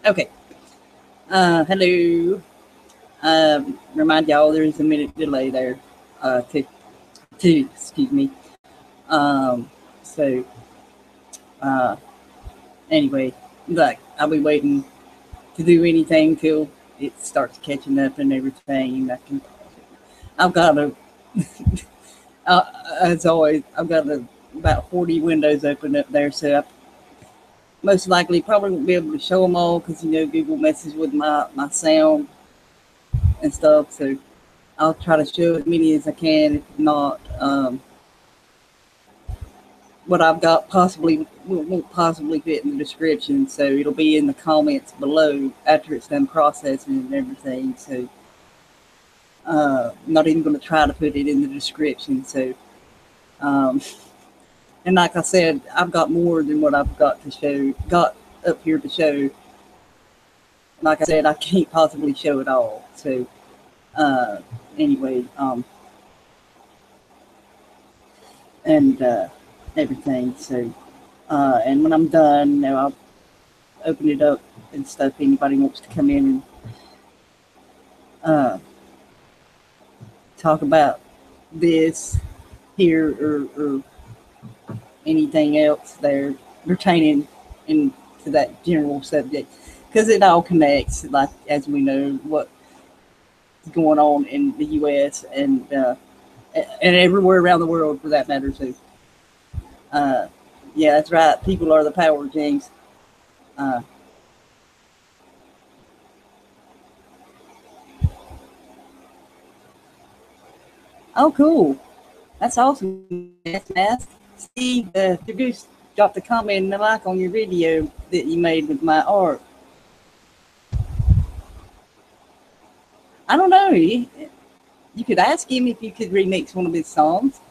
Okay. Hello. Remind y'all there's a minute delay there. Excuse me. So uh, anyway, like I'll be waiting to do anything till it starts catching up and everything. I've got a as always I've got about 40 windows open up there, so I most likely probably won't be able to show them all because Google messes with my sound and stuff. So I'll try to show as many as I can. If not, what I've got possibly won't possibly fit in the description, so it'll be in the comments below after it's done processing and everything. So I'm not even going to try to put it in the description. So and like I said, I've got more than what I've got up here to show. Like I said, I can't possibly show it all. So anyway, and everything. So and when I'm done, I'll open it up and stuff. Anybody wants to come in and talk about this here or anything else there pertaining into that general subject, because it all connects, like as we know what's going on in the U.S. and everywhere around the world for that matter. So yeah, that's right, people are the power, James. Oh cool, that's awesome. Mask. See, the goose dropped a comment and a like on your video that you made with my art. I don't know. You could ask him if you could remix one of his songs,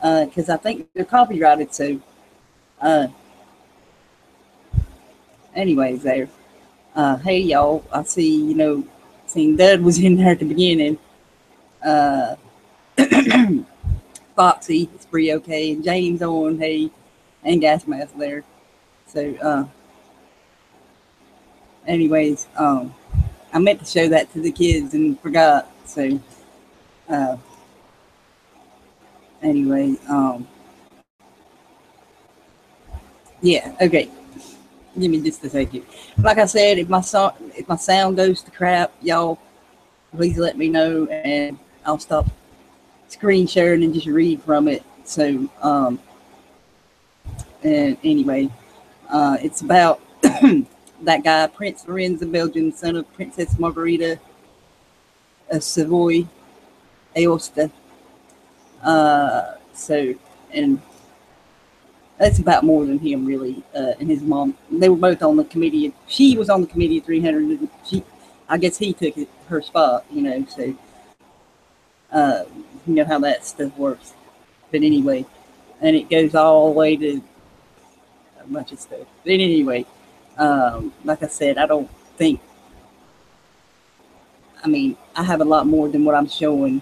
because I think they're copyrighted. So, anyways, there. Hey y'all, I see. Seeing Dud was in there at the beginning. Foxy, it's pretty okay, and James on, hey, and Gas Mask there. So, anyways, I meant to show that to the kids and forgot. So, anyway, yeah, okay. Give me just a second. Like I said, if my sound goes to crap, y'all, please let me know, and I'll stop screen sharing and just read from it. So, and anyway, it's about that guy, Prince Lorenz of Belgium, son of Princess Margherita of Savoy-Aosta. So, and that's about more than him, really, and his mom. They were both on the committee. She was on the committee of 300. And I guess he took her spot, so you know how that stuff works. But anyway, and it goes all the way to a bunch of stuff. But anyway, like I said, I don't think, I have a lot more than what I'm showing.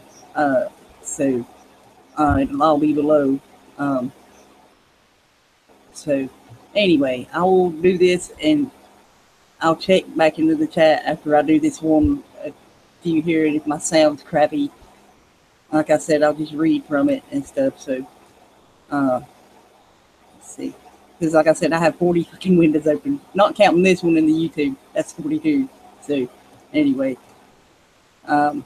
So it'll all be below. So anyway, I will do this and I'll check back into the chat after I do this one. If you hear it, if my sound's crappy, like I said, I'll just read from it and stuff. So let's see, because like I said, I have 40 fucking windows open, not counting this one in the YouTube. That's 42. So anyway, I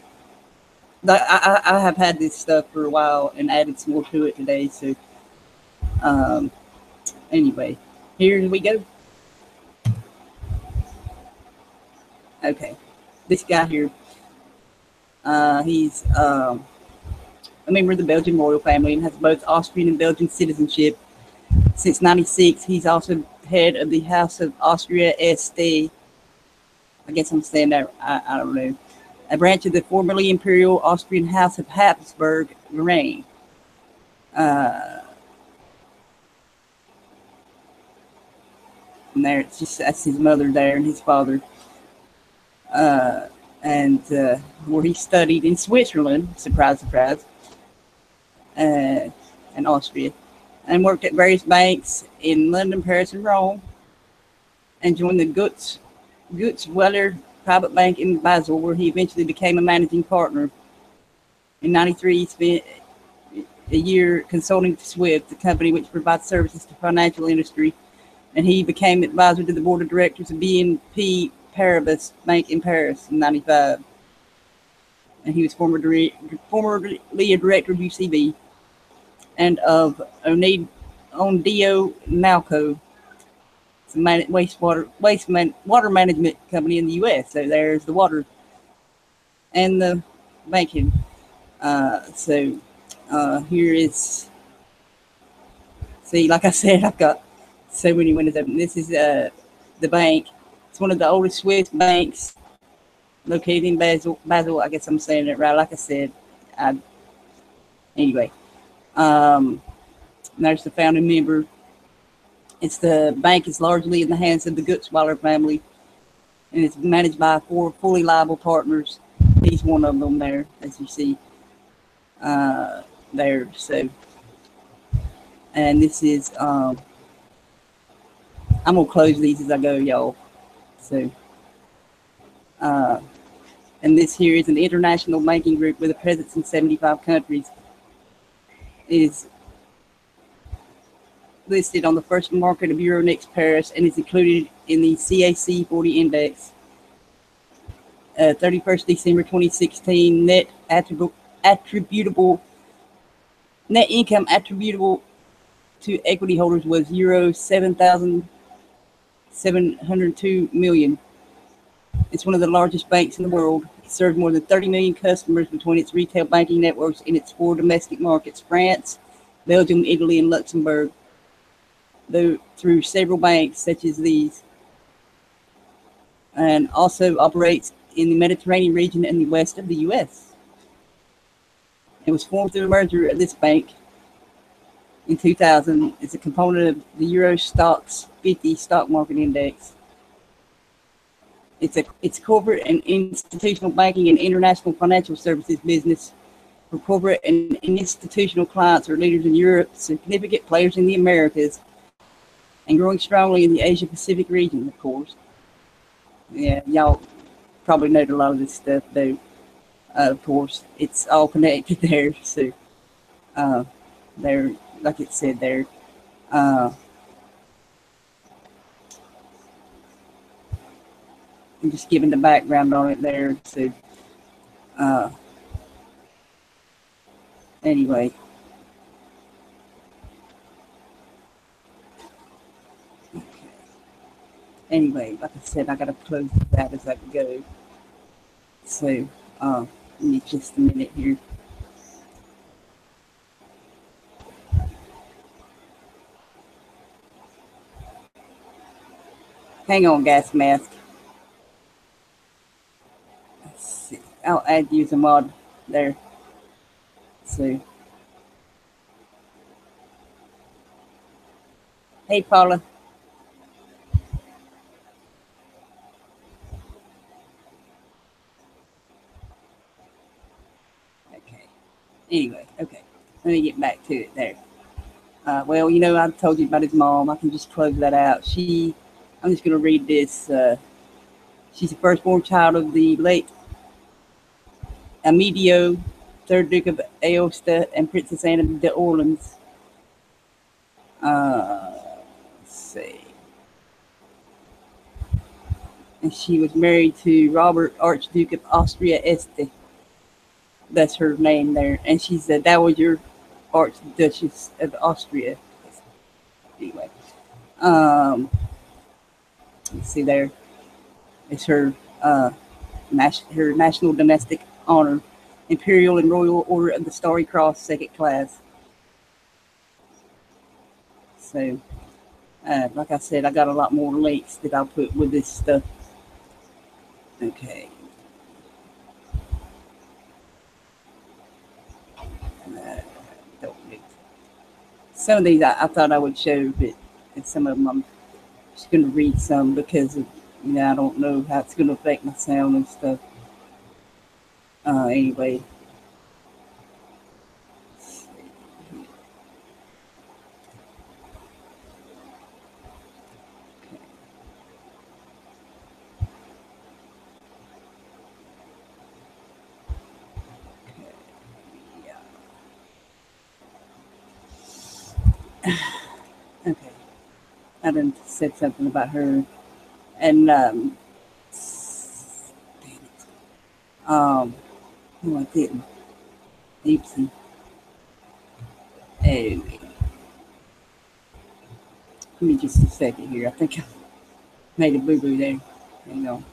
have had this stuff for a while and added some more to it today. So anyway, here we go. Okay, this guy here, he's a member of the Belgian royal family and has both Austrian and Belgian citizenship. Since '96, he's also head of the House of Austria-Este. I guess I'm saying that, I don't know. A branch of the formerly Imperial Austrian House of Habsburg-Lorraine. And there, that's his mother there and his father. And where he studied in Switzerland, surprise, surprise, and Austria, and worked at various banks in London, Paris, and Rome, and joined the Gutzweiler Private Bank in Basel, where he eventually became a managing partner. In '93, he spent a year consulting to Swift, the company which provides services to financial industry, and he became advisor to the board of directors of BNP Paribas Bank in Paris in '95. And he was formerly a director of UCB and of Ondio Malco, it's a water management company in the U.S. So there's the water and the banking. Here is, see, like I said, I've got so many windows open. This is the bank. It's one of the oldest Swiss banks located in Basel. I guess I'm saying it right. Like I said, anyway. There's the founding member. The bank is largely in the hands of the Gutzweiler family, and it's managed by 4 fully liable partners. He's one of them there, as you see there. So, and this is, I'm gonna close these as I go, y'all. So, and this here is an international banking group with a presence in 75 countries. It is listed on the first market of Euronext Paris and is included in the CAC 40 index. 31st December 2016, net income attributable to equity holders was euro 7,702 million. It's one of the largest banks in the world. It serves more than 30 million customers between its retail banking networks in its 4 domestic markets, France, Belgium, Italy, and Luxembourg, though through several banks such as these, and also operates in the Mediterranean region and the west of the U.S. It was formed through a merger of this bank in 2000. It's a component of the Euro Stoxx 50 stock market index. It's corporate and institutional banking and international financial services business for corporate and institutional clients or leaders in Europe, significant players in the Americas, and growing strongly in the Asia Pacific region, of course. Yeah, y'all probably know a lot of this stuff, though. Of course, it's all connected there. So, there, like it said there. I'm just giving the background on it there. So, anyway. Okay. Anyway, like I said, I gotta close that as I go. So, give me just a minute here. Hang on, gas mask. Let's see. I'll add you as a mod there. So, hey, Paula. Okay. Anyway, okay. Let me get back to it there. Well, you know, I told you about his mom. I can just close that out. I'm just going to read this. She's the firstborn child of the late Amedeo, 3rd Duke of Aosta, and Princess Anne of d'Orleans. Let's see. And she was married to Robert, Archduke of Austria-Este. That's her name there. And she's the Dowager Archduchess of Austria. Anyway. Let's see there. It's her her national domestic honor, Imperial and Royal Order of the Starry Cross, 2nd class. So, like I said, I got a lot more links that I'll put with this stuff. Okay. Some of these I thought I would show, but some of them I'm just going to read some because of, you know, I don't know how it's going to affect my sound and stuff. Anyway. Okay, I done said something about her, and damn it. No, I didn't. Oopsie. Anyway, give me just a second here. I think I made a boo boo there. Hang on.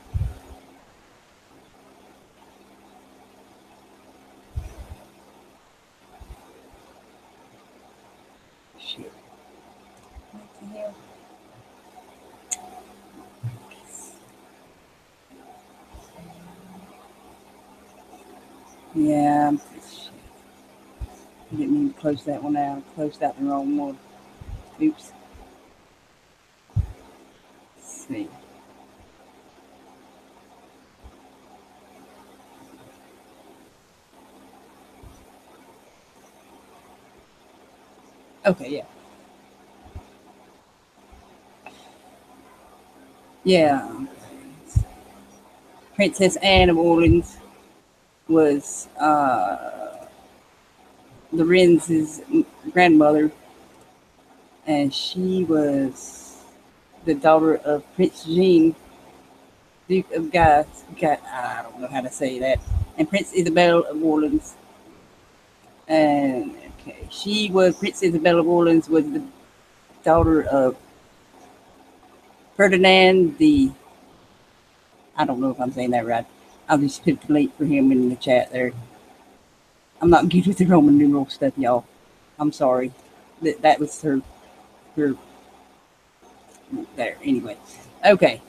Shit. What the hell? Yeah, shit. I didn't mean to close that one out. I closed out the wrong one. Oops. Let's see. Okay, yeah. Yeah. Princess Anne of Orleans was Lorenz's grandmother, and she was the daughter of Prince Jean, Duke of Guise. I don't know how to say that, and Prince Isabel of Orleans. And okay, she was Prince Isabel of Orleans was the daughter of Ferdinand the. I don't know if I'm saying that right. I'll just put the link for him in the chat there. I'm not good with the Roman numeral stuff, y'all. I'm sorry. That was her there. Anyway, okay.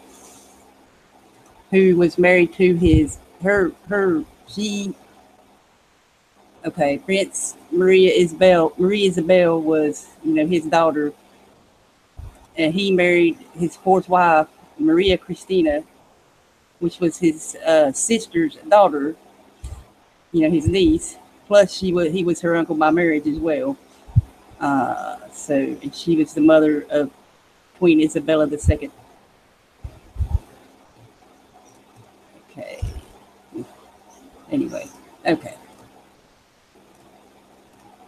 Who was married to she. Okay, Prince Maria Isabel was his daughter, and he married his fourth wife, Maria Christina, which was his sister's daughter. His niece. Plus, he was her uncle by marriage as well. So, and she was the mother of Queen Isabella II. Okay. Anyway, okay.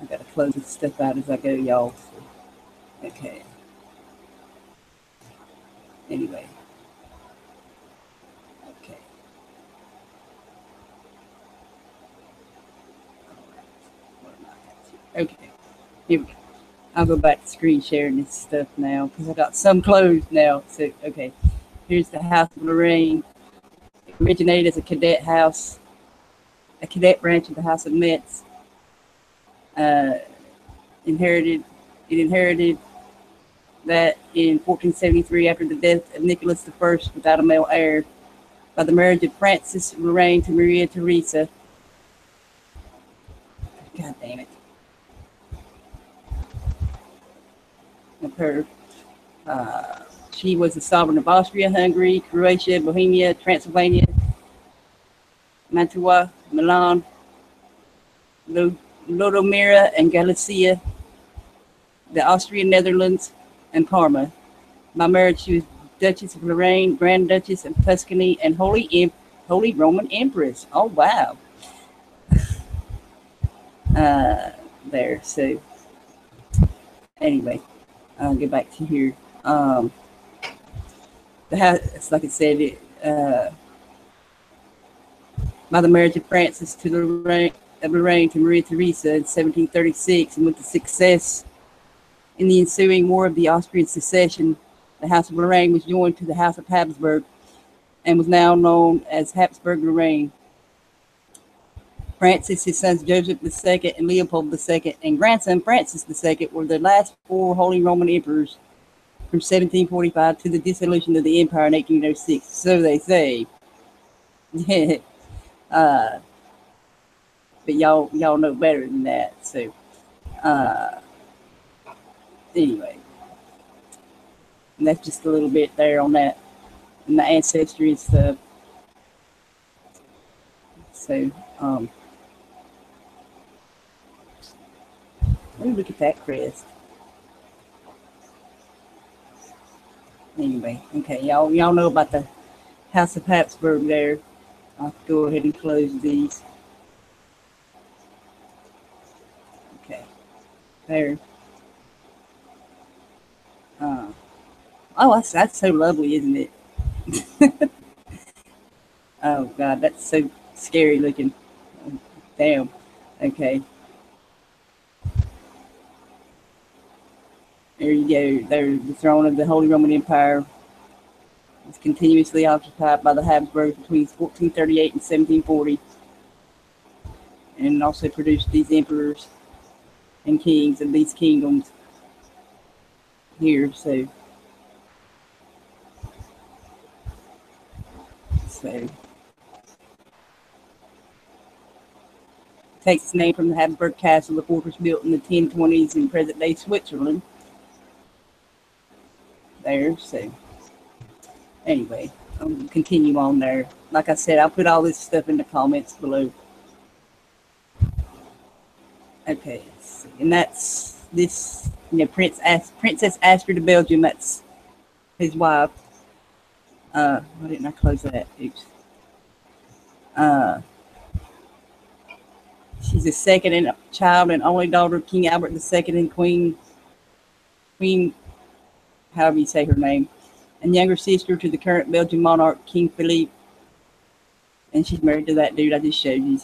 I gotta close this stuff out as I go, y'all. Okay. Anyway. Okay. Okay. Here we go. I'll go back to screen sharing this stuff now because I got some closed now. So, okay. Here's the House of Lorraine. It originated as a cadet house, a cadet branch of the House of Metz. Uh, inherited It inherited that in 1473 after the death of Nicholas I without a male heir by the marriage of Francis Lorraine to Maria Theresa. God damn it. Of her. She was the sovereign of Austria-Hungary, Croatia, Bohemia, Transylvania, Mantua, Milan, Lodomira, and Galicia, the Austrian Netherlands, and Parma. By marriage, she was Duchess of Lorraine, Grand Duchess of Tuscany, and Holy Roman Empress. Oh, wow. There. So, anyway, I'll get back to here. The house, like I said, by the marriage of Francis Lorraine to Maria Theresa in 1736, and with the success in the ensuing War of the Austrian Succession, the House of Lorraine was joined to the House of Habsburg and was now known as Habsburg-Lorraine. Francis, his sons Joseph II and Leopold II, and grandson Francis II were the last four Holy Roman emperors from 1745 to the dissolution of the empire in 1806. So they say. But y'all know better than that. So anyway, and that's just a little bit there on that and the ancestry and stuff. So let me look at that crest. Anyway, okay, y'all know about the House of Habsburg there. I'll go ahead and close these. Okay, there. Uh, oh, that's so lovely, isn't it? Oh God, that's so scary looking. Damn. Okay. There you go. There, the throne of the Holy Roman Empire was continuously occupied by the Habsburgs between 1438 and 1740, and also produced these emperors and kings of these kingdoms here. So takes its name from the Habsburg castle, the fortress built in the 1020s in present-day Switzerland. There, so anyway, I'll continue on there. Like I said, I'll put all this stuff in the comments below. Okay, and that's this, Princess Austria of Belgium. That's his wife. Why didn't I close that? Oops. She's the second and child and only daughter of King Albert II and Queen, however you say her name, and younger sister to the current Belgian monarch, King Philippe. And she's married to that dude I just showed you.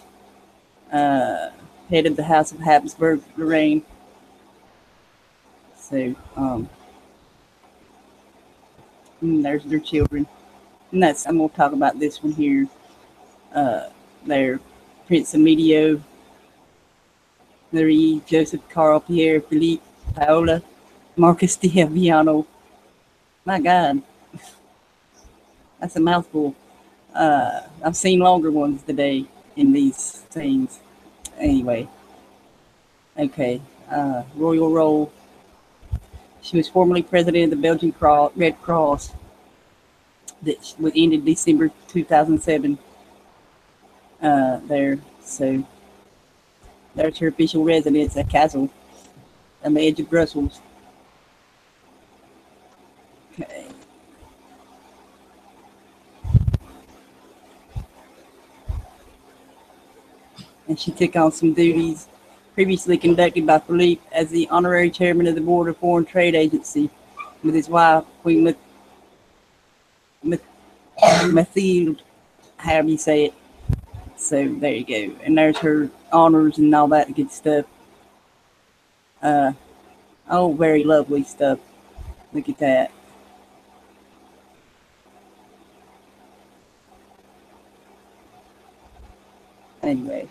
Head of the House of Habsburg, Lorraine. So, there's their children. And I'm going to talk about this one here. There, Prince Emilio, Marie, Joseph, Carl, Pierre, Philippe, Paola, Marcus de Alviano. My God, that's a mouthful. I've seen longer ones today in these things. Anyway, okay. Royal Roll. She was formerly president of the Belgian Red Cross that was ended December 2007. There, so there's her official residence at Castle on the edge of Brussels. Okay. And she took on some duties previously conducted by Philippe as the honorary chairman of the Board of Foreign Trade Agency with his wife, Queen Mathilde, however you say it. So there you go. And there's her honors and all that good stuff. Oh, very lovely stuff. Look at that. Anyway.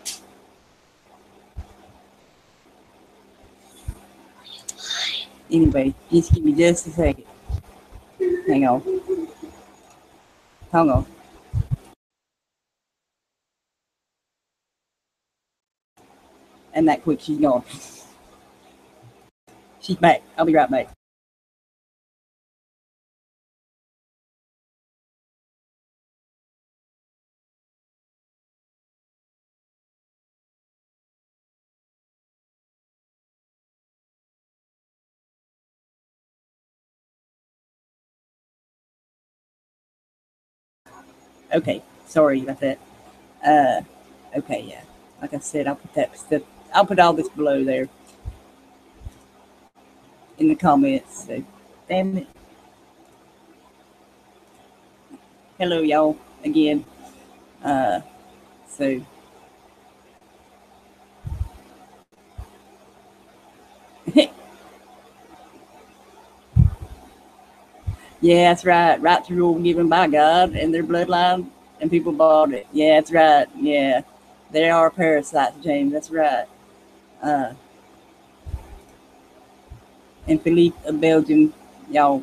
Just give me just a second. Hang on. Hang on. And that quick, she's gone. She's back. I'll be right back. Okay, sorry about that. Okay, yeah. Like I said, I'll put that stuff. I'll put all this below there in the comments. So, damn it. Hello, y'all, again. So, yeah, that's right. Right to rule given by God and their bloodline, and people bought it. Yeah, that's right. Yeah, they are parasites, James. That's right. Uh, and Philippe of Belgium, y'all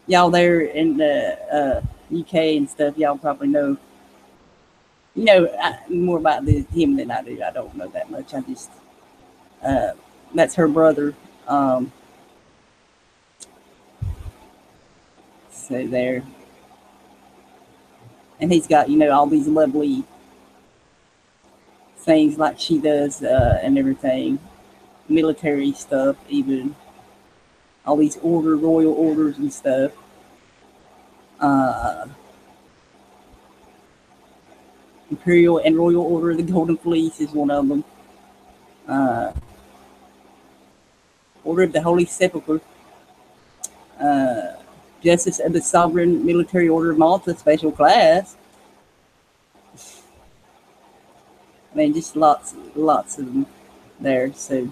there in the UK and stuff, y'all probably know. You know more about him than I do. I don't know that much. I just that's her brother. So there, and he's got all these lovely things like she does and everything, military stuff, even all these royal orders and stuff. Imperial and Royal Order of the Golden Fleece is one of them. Order of the Holy Sepulchre, Justice of the Sovereign Military Order of Malta Special Class. I mean, just lots of them there. So,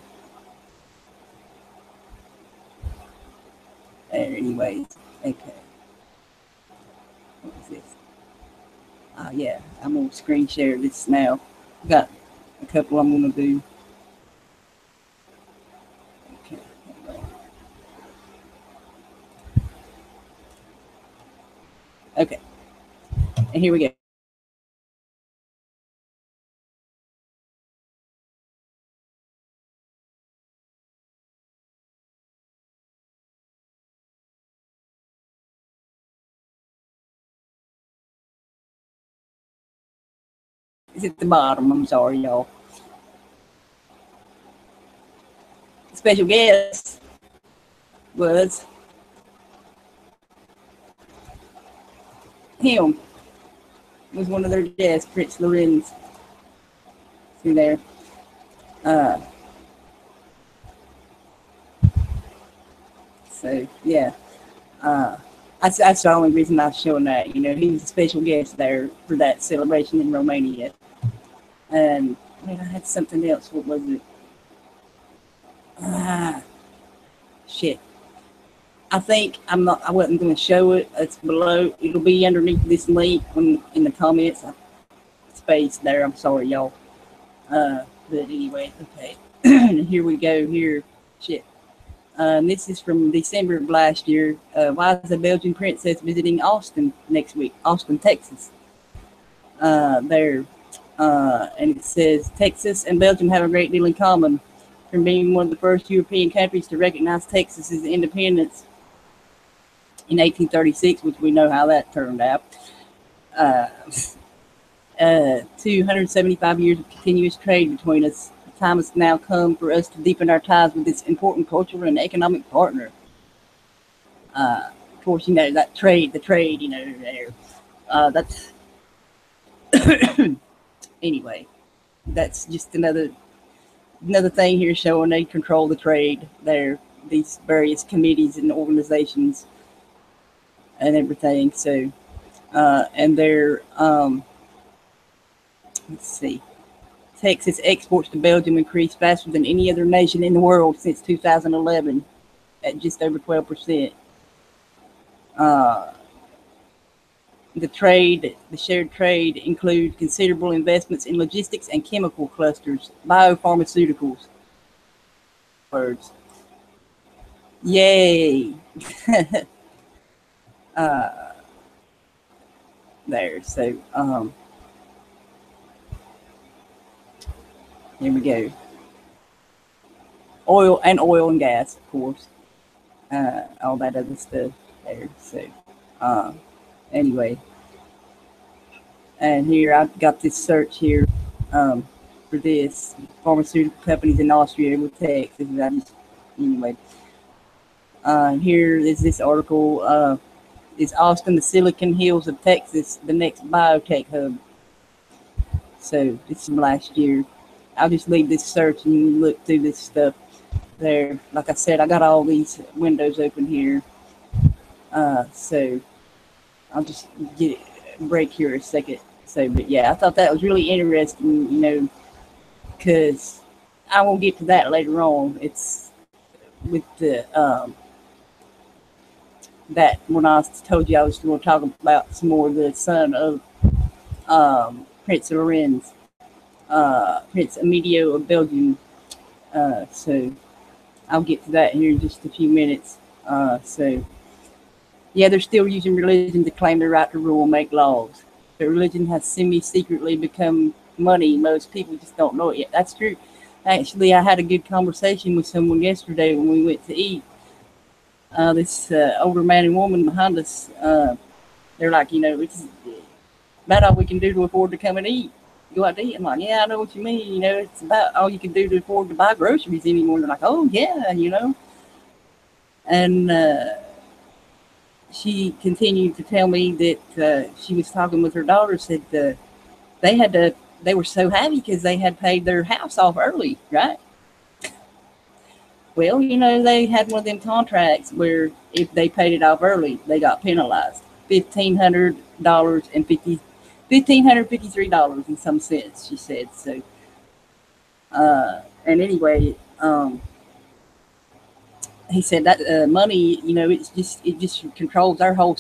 anyways, okay. What is this? Yeah, I'm gonna screen share this now. Got a couple I'm gonna do. Okay. Okay. And here we go. It's at the bottom. I'm sorry, y'all. Special guest was him. Was one of their guests, Prince Lorenz. See there. So yeah. That's the only reason I was showing that. You know, he was a special guest there for that celebration in Romania. And I had something else. What was it? Shit. I think I wasn't going to show it. It's below. It'll be underneath this link in the comments. Space there. I'm sorry, y'all. But anyway, okay. Here we go. Here, shit. This is from December of last year. Why is a Belgian princess visiting Austin next week? Austin, Texas. There. And it says, Texas and Belgium have a great deal in common. From being one of the first European countries to recognize Texas's independence in 1836, which we know how that turned out. 275 years of continuous trade between us. The time has now come for us to deepen our ties with this important cultural and economic partner. Of course, you know, that trade, you know, there. That's anyway, that's just another thing here showing they control the trade there, these various committees and organizations and everything. So, and they're, let's see, Texas exports to Belgium increased faster than any other nation in the world since 2011 at just over 12%. The shared trade include considerable investments in logistics and chemical clusters, biopharmaceuticals. Words. Yay. There. So, here we go. Oil and gas, of course. All that other stuff there. So, anyway, and here I've got this search here for this pharmaceutical companies in Austria with Texas. Anyway, here is this article. Is Austin, the Silicon Hills of Texas, the next biotech hub? So it's from last year. I'll just leave this search and you look through this stuff there. Like I said, I got all these windows open here. So I'll just get a break here a second. So, but yeah, I thought that was really interesting, you know, because I will get to that later on. It's with the, that when I told you I was going to talk about some more of the son of Prince Lorenz, Prince Emilio of Belgium. So I'll get to that here in just a few minutes. So yeah, they're still using religion to claim their right to rule and make laws. But religion has semi-secretly become money. Most people just don't know it yet. That's true. Actually, I had a good conversation with someone yesterday when we went to eat. This older man and woman behind us, they're like, you know, it's about all we can do to afford to come and eat. Go out to eat. I'm like, yeah, I know what you mean. You know, it's about all you can do to afford to buy groceries anymore. They're like, oh, yeah, you know. And she continued to tell me that she was talking with her daughter, said they were so happy because they had paid their house off early, right? Well, you know, they had one of them contracts where if they paid it off early, they got penalized $1,500 and $1,553 and some cents. She said so. And anyway, he said that money, you know, it just controls our whole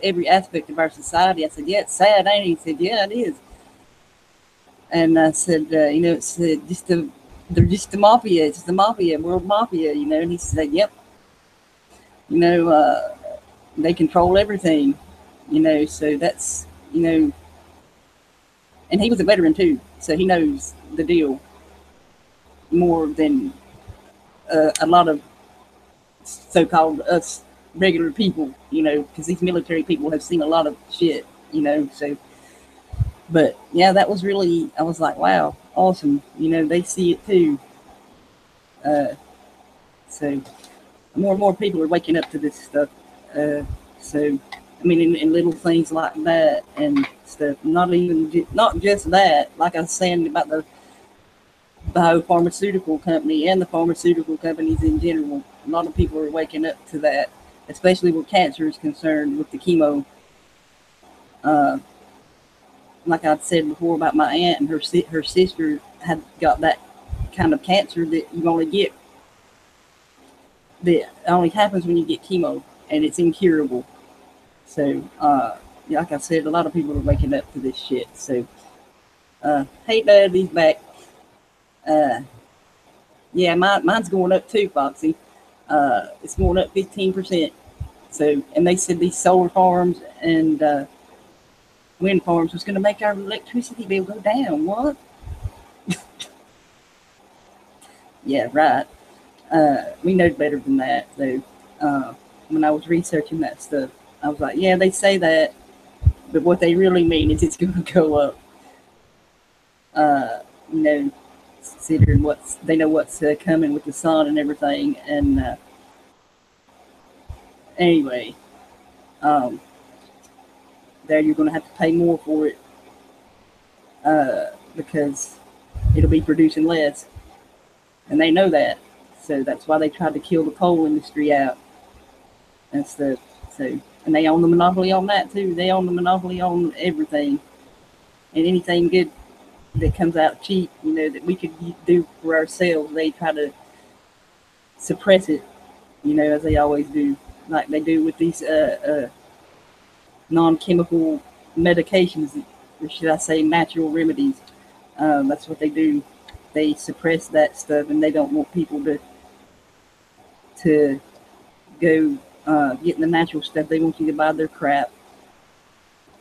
every aspect of our society. I said, yeah, it's sad, ain't it? He said, yeah, it is. And I said, you know, it's they're just the mafia. It's the mafia, world mafia, you know. And he said, yep, you know, they control everything, you know. So that's, you know, and he was a veteran too, so he knows the deal more than a lot of so-called us regular people, you know, because these military people have seen a lot of shit, you know. So, but yeah, that was really, I was like, wow, awesome. You know, they see it too. Uh, so more and more people are waking up to this stuff. So, I mean, in little things like that and stuff. Not just that. Like I was saying about the biopharmaceutical company and the pharmaceutical companies in general. A lot of people are waking up to that, especially where cancer is concerned with the chemo. Uh, like I said before about my aunt and her sister had got that kind of cancer that you only get that only happens when you get chemo and it's incurable. So, like I said, a lot of people are waking up to this shit. So, hey, Dad, he's back. Uh, yeah, mine's going up too, Foxy. It's going up 15%. So, and they said these solar farms and wind farms was going to make our electricity bill go down. What? Yeah, right. We know better than that. So, when I was researching that stuff, I was like, yeah, they say that, but what they really mean is it's going to go up. You know, considering they know what's coming with the sun and everything. And anyway, um, there you're going to have to pay more for it because it'll be producing less, and they know that. So that's why they tried to kill the coal industry out and stuff. So, and they own the monopoly on that too. They own the monopoly on everything and anything good that comes out cheap, you know, that we could do for ourselves. They try to suppress it, you know, as they always do, like they do with these non-chemical medications, or should I say, natural remedies. That's what they do. They suppress that stuff, and they don't want people to go getting the natural stuff. They want you to buy their crap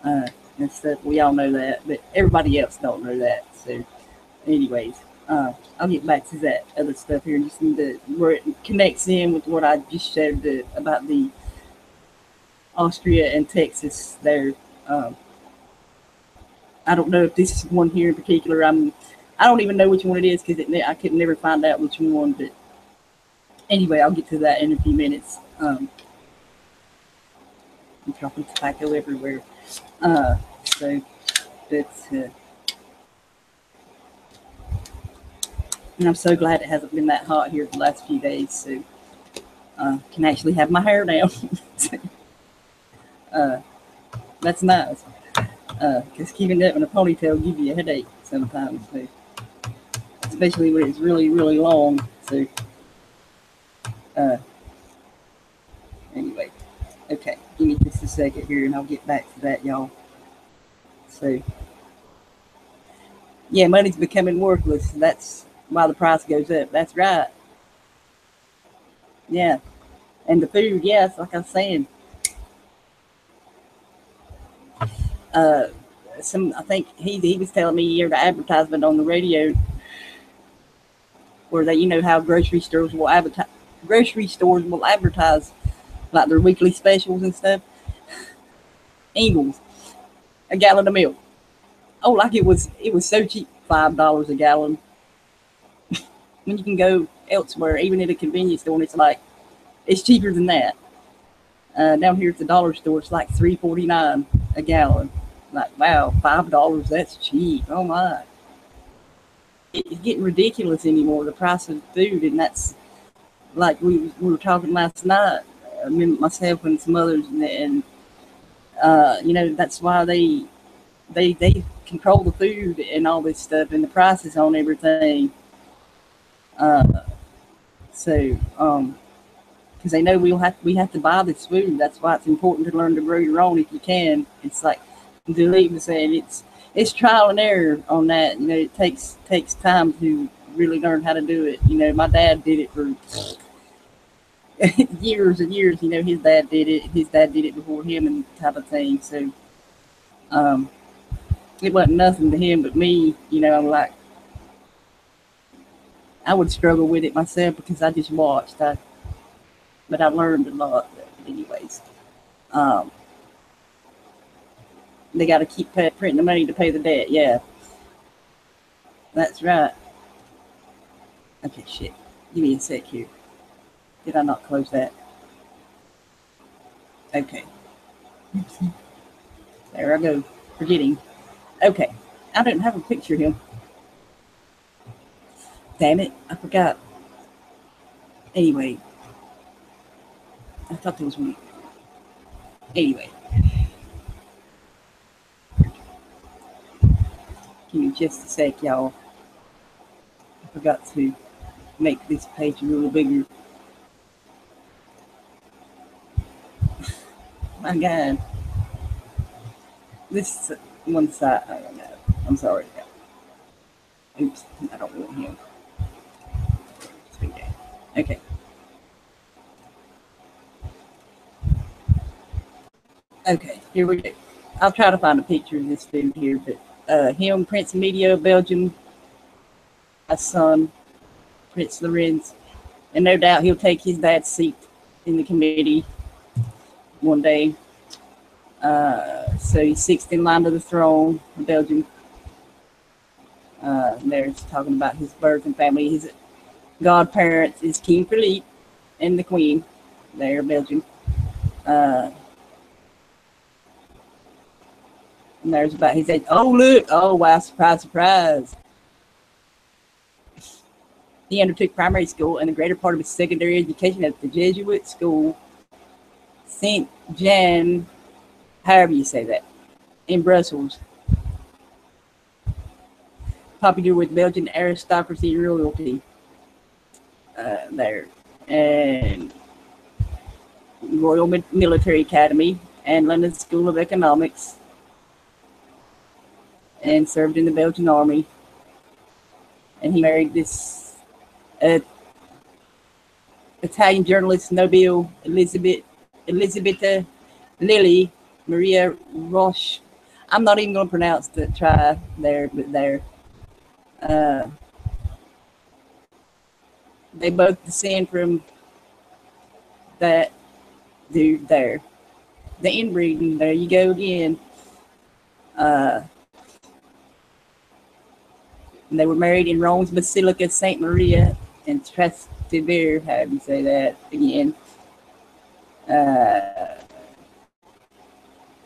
and stuff. We all know that, but everybody else don't know that. So, anyways, I'll get back to that other stuff here. Just need to where it connects in with what I just shared about the Austria and Texas there. I don't know if this is one here in particular. I don't even know which one it is because I could never find out which one. But anyway, I'll get to that in a few minutes. I'm dropping tobacco everywhere. So that's. And I'm so glad it hasn't been that hot here the last few days, so can actually have my hair down. That's nice. Because keeping it up in a ponytail gives you a headache sometimes, so, especially when it's really, really long. So, anyway, okay, give me just a second here, and I'll get back to that, y'all. So, yeah, money's becoming worthless. That's why the price goes up. That's right. Yeah, and the food, yes, like I was saying. I think he was telling me he heard an advertisement on the radio where they, you know how grocery stores will advertise like their weekly specials and stuff. Ingles, a gallon of milk. Oh, like it was so cheap, $5 a gallon. When you can go elsewhere, even at a convenience store, and it's cheaper than that. Down here at the dollar store, it's like $3.49 a gallon. Like, wow, $5, that's cheap. Oh my. It's getting ridiculous anymore, the price of food, and that's like we were talking last night, myself and some others, and you know, that's why they control the food and all this stuff and the prices on everything. Uh, so because they know we have to buy this food. That's why it's important to learn to grow your own if you can. It's like Delete was saying, it's trial and error on that. You know, it takes time to really learn how to do it. You know, my dad did it for years and years. You know, his dad did it. His dad did it before him, and type of thing. So um, it wasn't nothing to him, but me. You know, I'm like, I would struggle with it myself because I just watched. But I learned a lot. But anyways, um, they got to keep printing the money to pay the debt. Yeah, that's right. Okay, shit. Give me a sec here. Did I not close that? Okay. There I go. Forgetting. Okay. I didn't have a picture of him. Damn it. I forgot. Anyway. I thought there was one. Anyway. Give me just a sec, y'all. I forgot to make this page a little bigger. My God. This one side. I don't know. I'm sorry. Oops. I don't want him. Okay. Okay. Here we go. I'll try to find a picture of this dude here, but him, Prince Media of Belgium, my son, Prince Lorenz, and no doubt he'll take his dad's seat in the committee one day. So he's sixth in line to the throne of Belgium. There's talking about his birth and family. His godparents is King Philippe and the Queen. There, Belgium. And there's about his age. Oh, look. Oh, wow. Surprise, surprise. He undertook primary school and the greater part of his secondary education at the Jesuit school, Saint Jean, however you say that, in Brussels. Popular with Belgian aristocracy royalty. There. And Royal Military Academy and London School of Economics. And served in the Belgian army. And he married this Italian journalist Nobile Elisabetta Lily Maria Roche. I'm not even going to pronounce the try there, but there. They both descend from that dude there. The inbreeding, there you go again. And they were married in Rome's Basilica St. Maria and Trastevere, however you say that again.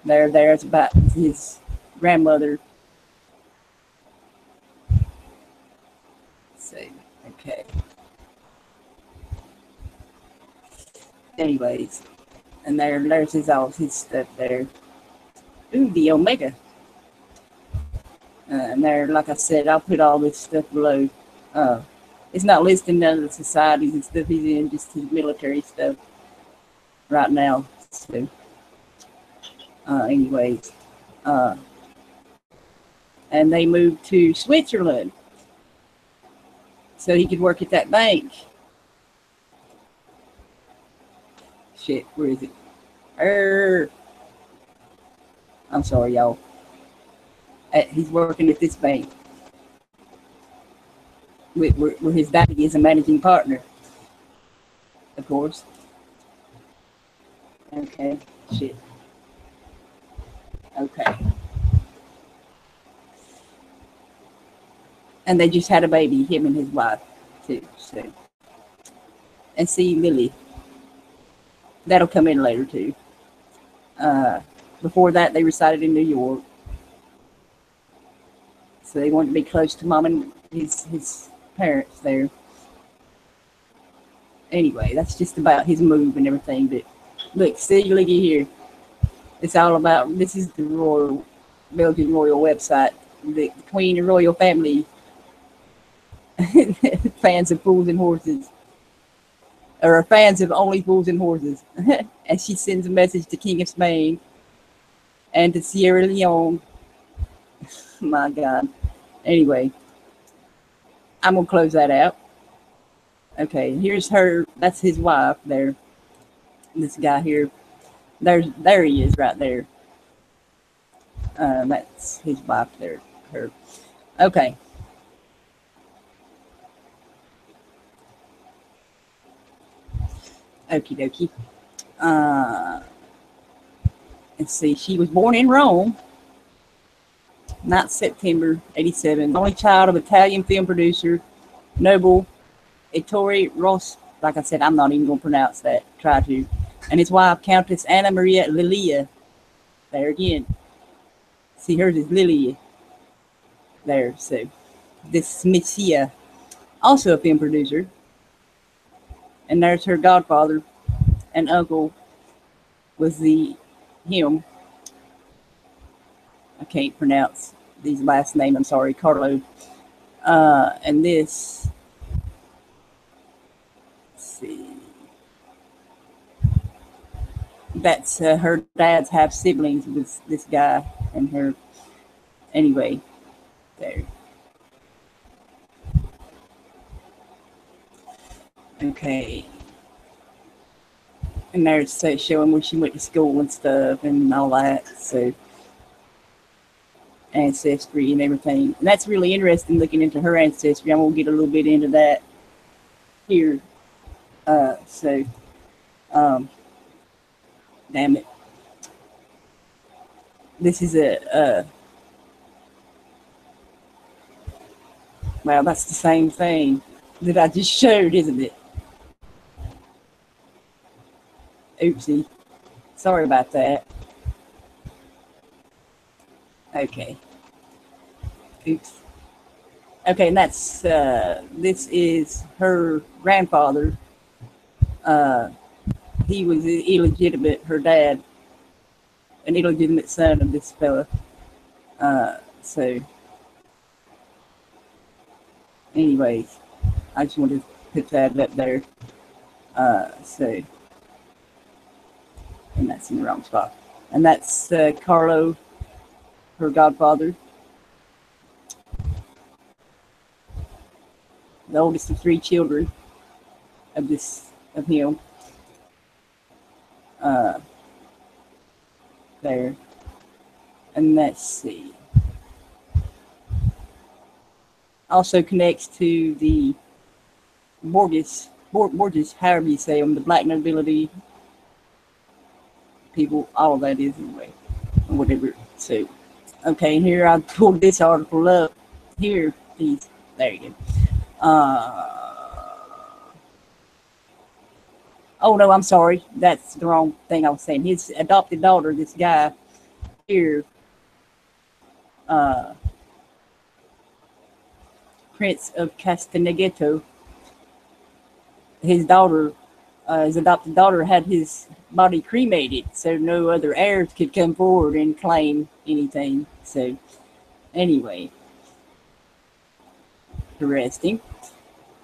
There's about his grandmother. Let's see, okay. Anyways, and there's all his stuff there. Ooh, the Omega. And there, like I said, I'll put all this stuff below. It's not listing none of the societies and stuff he's in, just his military stuff right now. So, anyways, and they moved to Switzerland so he could work at that bank. Shit, where is it? I'm sorry, y'all. He's working at this bank where his daddy is a managing partner, of course. Okay, shit. Okay. And they just had a baby, him and his wife, too. So, and see Lily. That'll come in later, too. Before that, they resided in New York. So they wanted to be close to mom and his parents there. Anyway, that's just about his move and everything. But look, see, looky here. It's all about, this is the royal, Belgian royal website. The Queen and royal family, fans of fools and horses, or fans of only fools and horses. And she sends a message to King of Spain and to Sierra Leone. My God. Anyway, I'm going to close that out. Okay, here's her. That's his wife there. This guy here. There he is right there. That's his wife there. Her. Okay. Okie dokie. Let's see. She was born in Rome, 9th September 87. Only child of Italian film producer, noble Ettore Ross. Like I said, I'm not even going to pronounce that. Try to. And his wife, Countess Anna Maria Lilia. There again. See, hers is Lilia. There. So, this Messia, also a film producer. And there's her godfather and uncle was him. I can't pronounce these last names. I'm sorry, Carlo. And this, let's see. That's her dad's half siblings with this guy and her. Anyway, there. Okay. And there's showing where she went to school and stuff and all that. So, ancestry and everything. And that's really interesting looking into her ancestry. I'm going to get a little bit into that here. Damn it. This is well, that's the same thing that I just showed, isn't it? Oopsie. Sorry about that. Okay. Oops. Okay, and that's, this is her grandfather. He was illegitimate, her dad, an illegitimate son of this fella. So, anyways, I just wanted to put that up there. So, and that's in the wrong spot. And that's Carlo, her godfather. The oldest of 3 children of him. There. And let's see. Also connects to the Borges, however you say them, the black nobility people, all of that is anyway, or whatever. So, okay, here I pulled this article up. Here, please. There you go. Oh no, I'm sorry. That's the wrong thing I was saying. His adopted daughter, this guy here, Prince of Castanegato, his adopted daughter had his body cremated, so no other heirs could come forward and claim anything. So, anyway, interesting.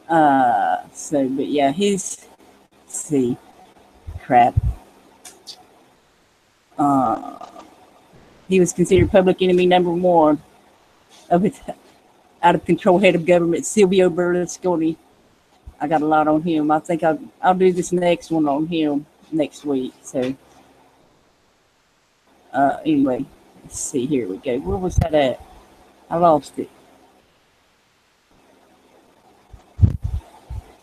But yeah, let's see, crap. He was considered public enemy #1 of its out of control head of government, Silvio Berlusconi. I got a lot on him. I think I'll do this next one on him next week. So, anyway, let's see. Here we go. Where was that at? I lost it.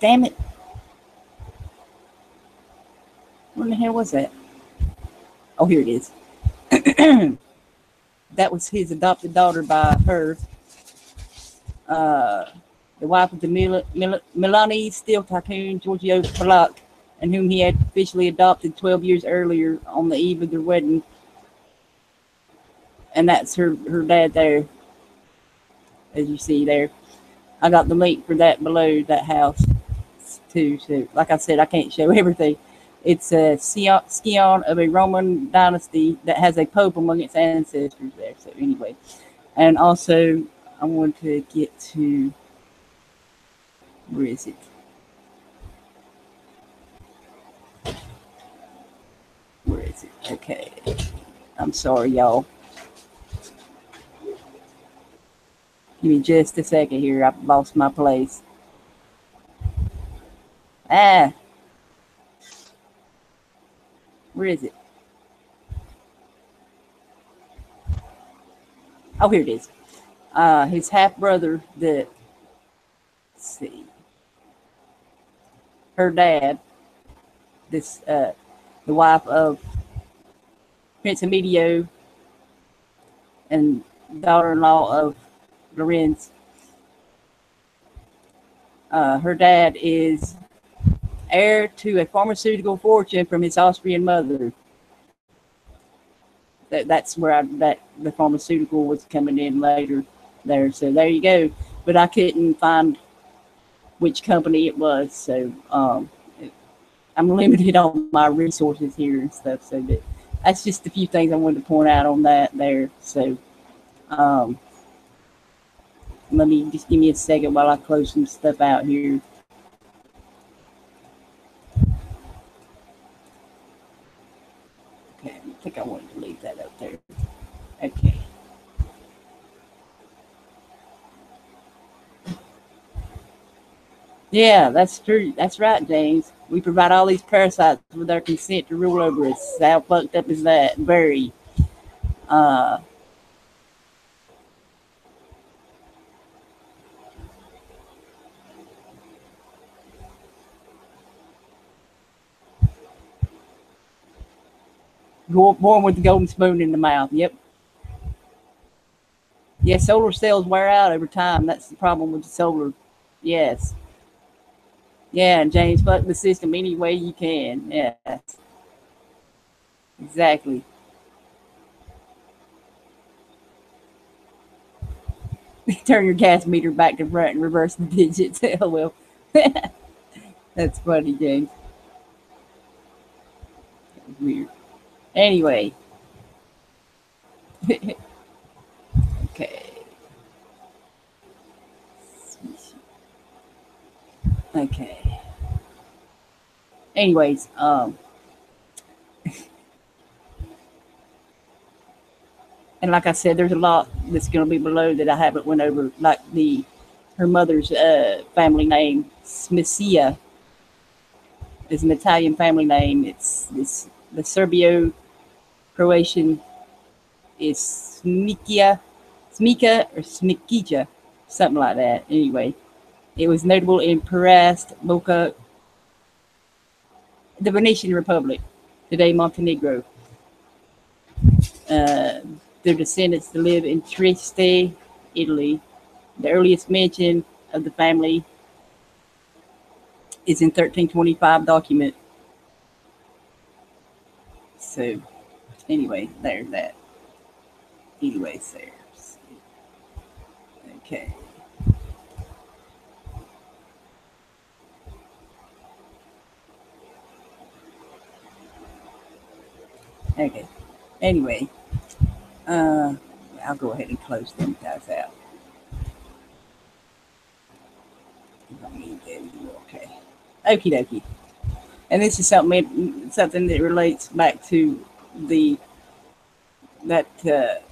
Damn it. Where the hell was that? Oh, here it is. That was his adopted daughter by her. The wife of the Milanese steel tycoon Giorgio Polak, and whom he had officially adopted 12 years earlier on the eve of their wedding. And that's her dad there, as you see there. I got the link for that below that house. too. So, like I said, I can't show everything. It's a scion of a Roman dynasty that has a pope among its ancestors there. So anyway, and also I want to get to, where is it? Where is it? Okay. I'm sorry, y'all. Give me just a second here. I've lost my place. Ah. Where is it? Oh, here it is. His half brother, let's see, her dad, the wife of Prince Emilio and daughter-in-law of Lorenz. Her dad is heir to a pharmaceutical fortune from his Austrian mother. That's where the pharmaceutical was coming in later there. So there you go. But I couldn't find which company it was. So I'm limited on my resources here and stuff. So that's just a few things I wanted to point out on that there. So let me just give me a second while I close some stuff out here. Okay, I think I wanted to leave that up there. Okay. Yeah, that's true. That's right, James. We provide all these parasites with our consent to rule over us. How fucked up is that? Very. Uh, Born with the golden spoon in the mouth. Yep. Yeah, solar cells wear out over time. That's the problem with the solar. Yes. Yeah, and James, fuck the system any way you can. Yeah, exactly. Turn your gas meter back to front and reverse the digits. Hell, well, that's funny, James. Weird. Anyway, okay. Okay. Anyways, and like I said, there's a lot that's going to be below that I haven't went over, like her mother's family name, Smicia, is an Italian family name. It's the Serbio-Croatian is Smika or Smikica, something like that. Anyway, it was notable in Perast, Boca, the Venetian Republic, today Montenegro. Uh, their descendants to live in Trieste, Italy. The earliest mention of the family is in 1325 document. So anyway, there's that. Anyways, there's okay. Okay. Anyway, I'll go ahead and close them guys out. Okay. Okie dokie. And this is something that relates back to the that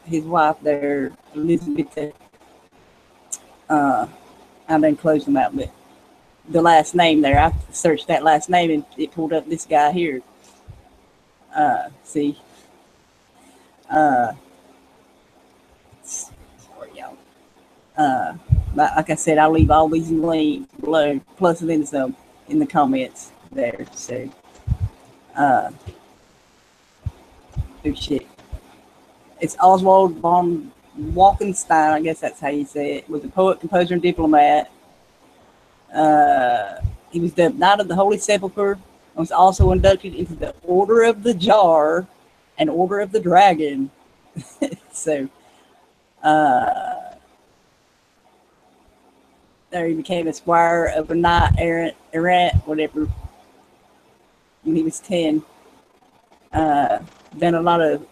his wife there, Elizabeth. I done closed them out, but the last name there, I searched that last name and it pulled up this guy here. See, sorry y'all. Like I said, I'll leave all these links below, plus then some in the comments there. So, oh shit, it's Oswald von Walkenstein. I guess that's how you say it. Was a poet, composer, and diplomat. He was the Knight of the Holy Sepulchre. And was also inducted into the Order of the Jar and Order of the Dragon. So, There he became a squire of a knight errant, whatever, when he was 10. Done a lot of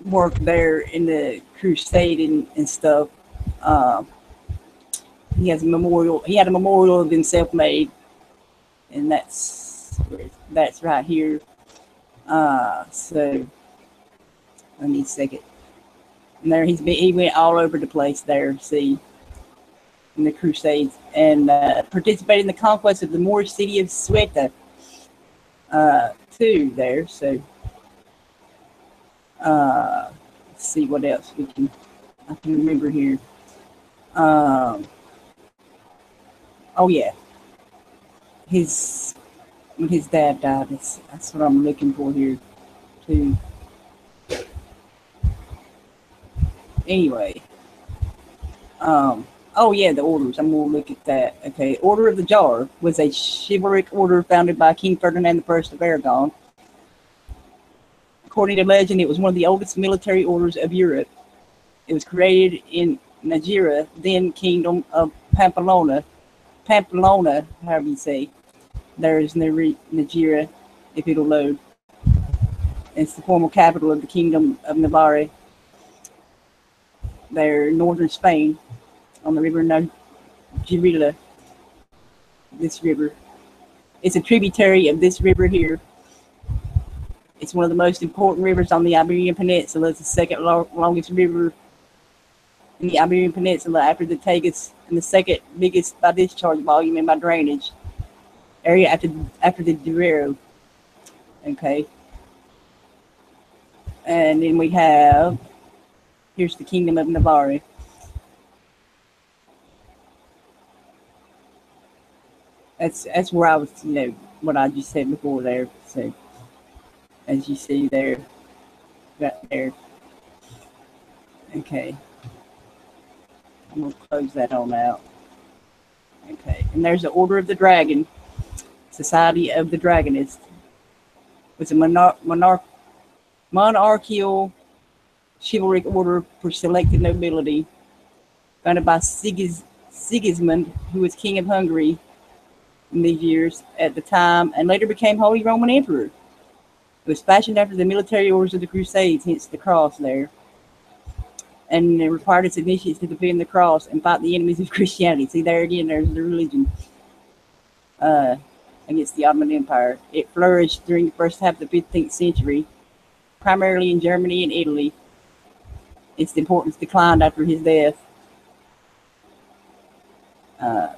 work there in the crusade and stuff. He has a memorial. He had a memorial of himself made, and that's right here. So I need a second. And there he went all over the place there. See, in the crusades, and participated in the conquest of the Moorish city of Ceuta. Too there. So let's see what else I can remember here. Oh yeah, when his dad died. That's what I'm looking for here too. Anyway, oh yeah, the orders. I'm gonna look at that. Okay, Order of the Jar was a chivalric order founded by King Ferdinand I of Aragon. According to legend, it was one of the oldest military orders of Europe. It was created in Nigeria, then Kingdom of Pamplona, however you say. There's Nigeria, if it'll load. It's the former capital of the Kingdom of Navarre. They're northern Spain, on the river Margherita. This river. It's a tributary of this river here. It's one of the most important rivers on the Iberian Peninsula. It's the second longest river in the Iberian Peninsula after the Tagus, and the second biggest by discharge volume and by drainage area after the Duero. Okay. And then we have, here's the Kingdom of Navarre. That's where I was, what I just said before there. So, as you see there, right there. Okay. I'm going to close that on out. Okay. And there's the Order of the Dragon, Society of the Dragonists. It's a monarchical chivalric order for selected nobility, founded by Sigismund, who was King of Hungary in these years at the time, and later became Holy Roman Emperor. It was fashioned after the military orders of the Crusades, hence the cross there. And it required its initiates to defend the cross and fight the enemies of Christianity. See, there again, there's the religion against the Ottoman Empire. It flourished during the first half of the 15th century, primarily in Germany and Italy. Its importance declined after his death.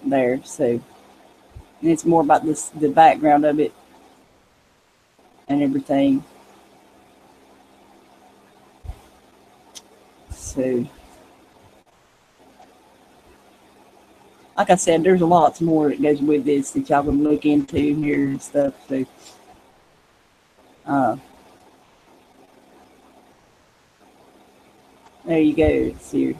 There, so, and it's more about the background of it and everything. So, like I said, there's lots more that goes with this that y'all can look into here and stuff. So, there you go. It's here.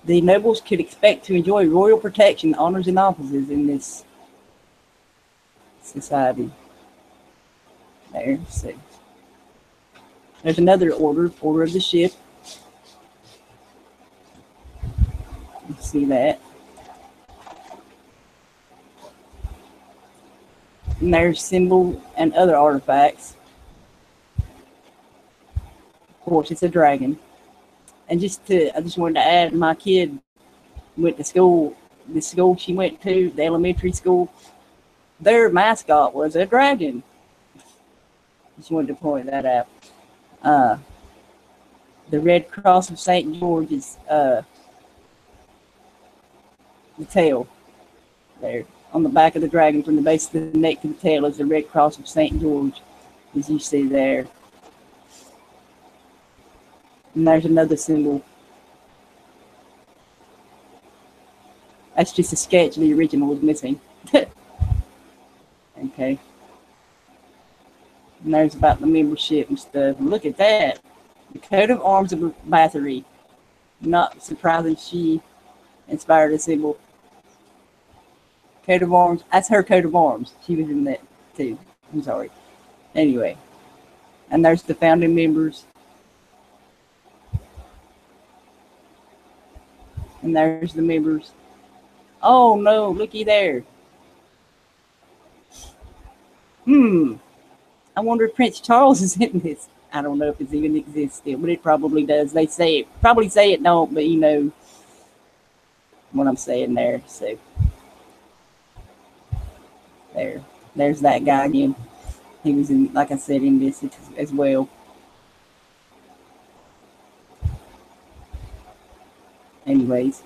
The nobles could expect to enjoy royal protection, honors, and offices in this society. There, so there's another order of the ship. You see that. And there's symbol and other artifacts. Of course, it's a dragon. And I just wanted to add, my kid went to school, the school she went to, the elementary school, their mascot was a dragon. Just wanted to point that out. The Red Cross of St. George is the tail there. On the back of the dragon, from the base of the neck to the tail, is the Red Cross of St. George, as you see there. And there's another symbol. That's just a sketch. The original was missing. Okay. And there's about the membership and stuff. Look at that. The coat of arms of Bathory. Not surprising she inspired a symbol. Coat of arms. That's her coat of arms. She was in that too. I'm sorry. Anyway. And there's the founding members. And there's the members. Oh no, looky there. I wonder if Prince Charles is in this. I don't know if it even exists still, but it probably does. They say it. Probably say it don't, but you know what I'm saying there. So there's that guy again. He was in, like I said, in this as well. Anyways,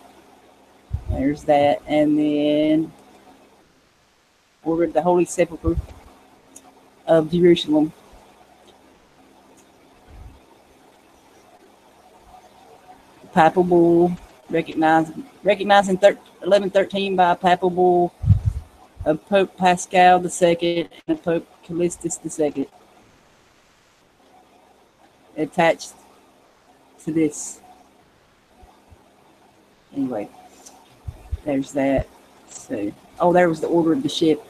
there's that, and then Order of the Holy Sepulchre of Jerusalem. Papal bull recognizing 1113 by Papal bull of Pope Pascal II and Pope Callistus II. Attached to this. Anyway, there's that. So, oh, there was the order of the ship.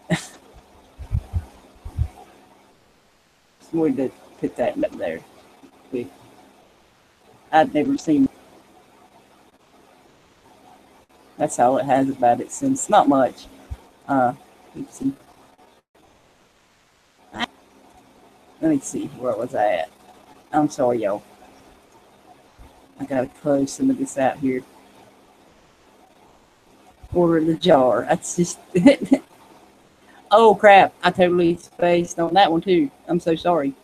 Just wanted to put that up there. Quick. I'd never seen. That's all it has about it since not much. Oopsie. Let me see, where was I at? I'm sorry, y'all. I gotta close some of this out here. Order of the Jar. That's just. Oh crap! I totally spaced on that one too. I'm so sorry.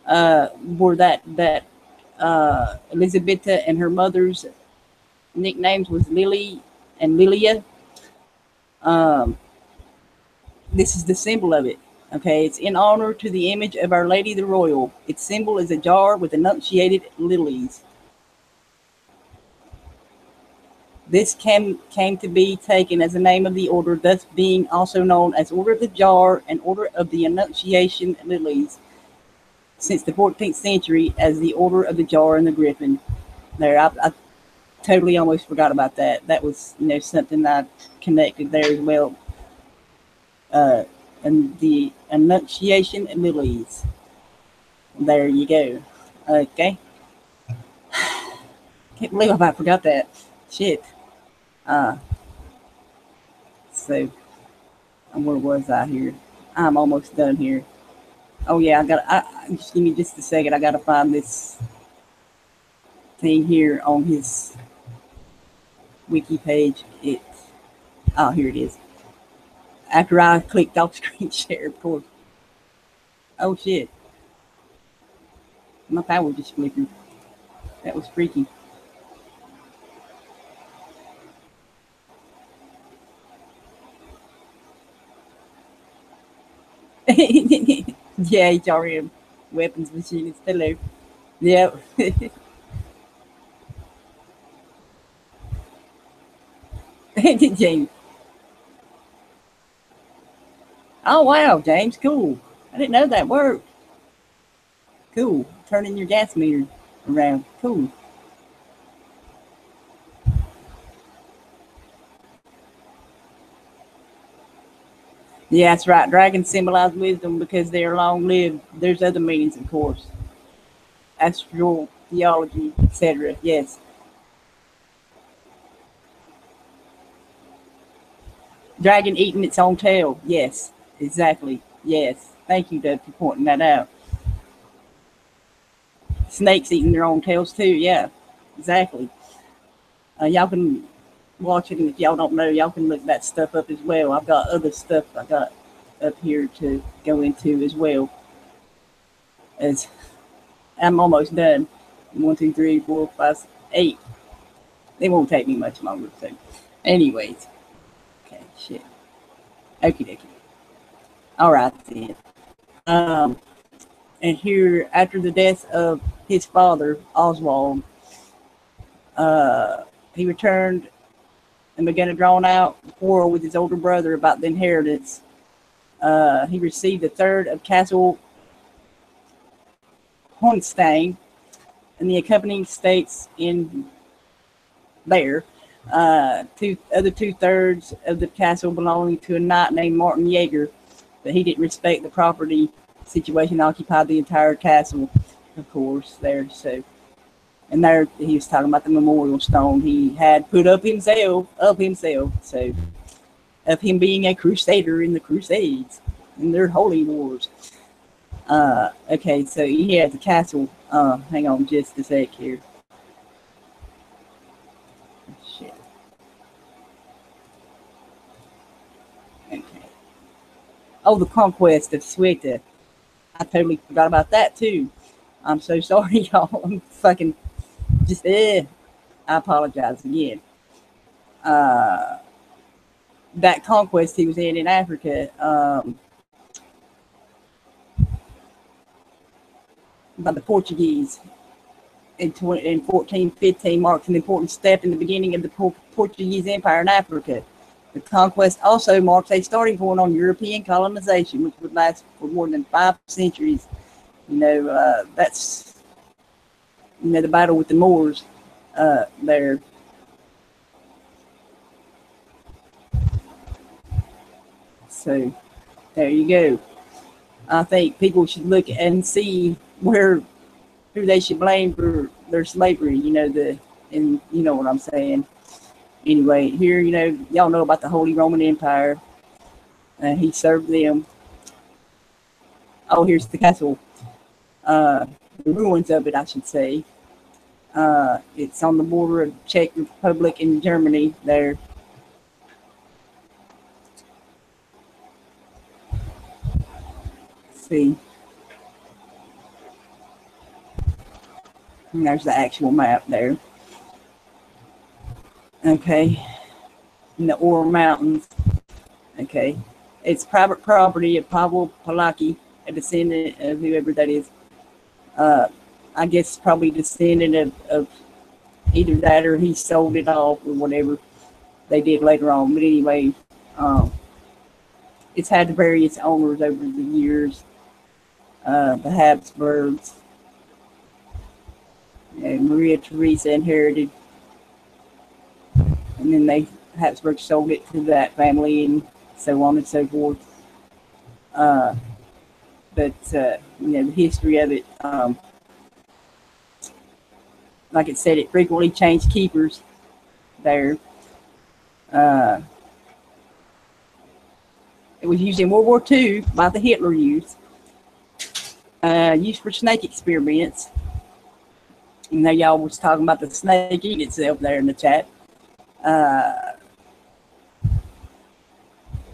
Were that Elisabetta and her mother's nicknames was Lily and Lilia. This is the symbol of it. Okay, it's in honor to the image of Our Lady the Royal. Its symbol is a jar with enunciated lilies. This came to be taken as the name of the order, thus being also known as Order of the Jar and Order of the Annunciation Lilies, since the 14th century as the Order of the Jar and the Griffin. There, I totally almost forgot about that. That was, you know, something I connected there as well. And the Annunciation Lilies. There you go. Okay. Can't believe I forgot that. Shit. So, where was I here? I'm almost done here. Oh yeah, just give me just a second. I gotta find this thing here on his wiki page. Oh, here it is. After I clicked off screen share, of course. Oh shit. My power just flickered. That was freaky. Yeah, HRM. Weapons machinist. Hello. Yeah. James. Oh, wow, James. Cool. I didn't know that worked. Cool. Turning your gas meter around. Cool. Yeah, that's right. Dragons symbolize wisdom because they are long-lived. There's other meanings, of course. Astral theology, etc. Yes. Dragon eating its own tail. Yes, exactly. Yes. Thank you, Doug, for pointing that out. Snakes eating their own tails, too. Yeah, exactly. Y'all can watch it, and if y'all don't know, y'all can look that stuff up as well. I've got other stuff I got up here to go into as well. As I'm almost done. 1, 2, 3, 4, 5, 8. It won't take me much longer. So, anyways, okay, shit. Okie dokie. All right then. And here, after the death of his father, Oswald, he returned and began a drawn-out quarrel with his older brother about the inheritance. He received a third of Castle Hohenstein and the accompanying states in there. Other 2/3 of the castle belonging to a knight named Martin Jaeger, but he didn't respect the property situation, occupied the entire castle, of course, there. So, And there he was talking about the memorial stone he had put up himself, so of him being a crusader in the Crusades, in their holy wars. Okay, so yeah, the castle. Hang on just a sec here. Shit. Okay. Oh, the conquest of Sweta. I totally forgot about that too. I'm so sorry, y'all. I'm fucking just I apologize again. That conquest he was in Africa, by the Portuguese in 1415 marks an important step in the beginning of the Portuguese Empire in Africa. The conquest also marks a starting point on European colonization, which would last for more than 5 centuries. That's the battle with the Moors there. So there you go. I think people should look and see who they should blame for their slavery. And you know what I'm saying. Anyway, here, y'all know about the Holy Roman Empire. He served them. Oh, here's the castle. The ruins of it, I should say. It's on the border of Czech Republic and Germany there. Let's see. And there's the actual map there. Okay. In the Ore Mountains. Okay. It's private property of Pavel Palaki, a descendant of whoever that is. I guess probably descendant of either that or he sold it off or whatever they did later on. But anyway, it's had various owners over the years. The Habsburgs. Maria Theresa inherited. And then they Habsburg sold it to that family and so on and so forth. But the history of it, like it said, it frequently changed keepers there. It was used in World War II by the Hitler Youth, used for snake experiments. Y'all was talking about the snake eating itself there in the chat.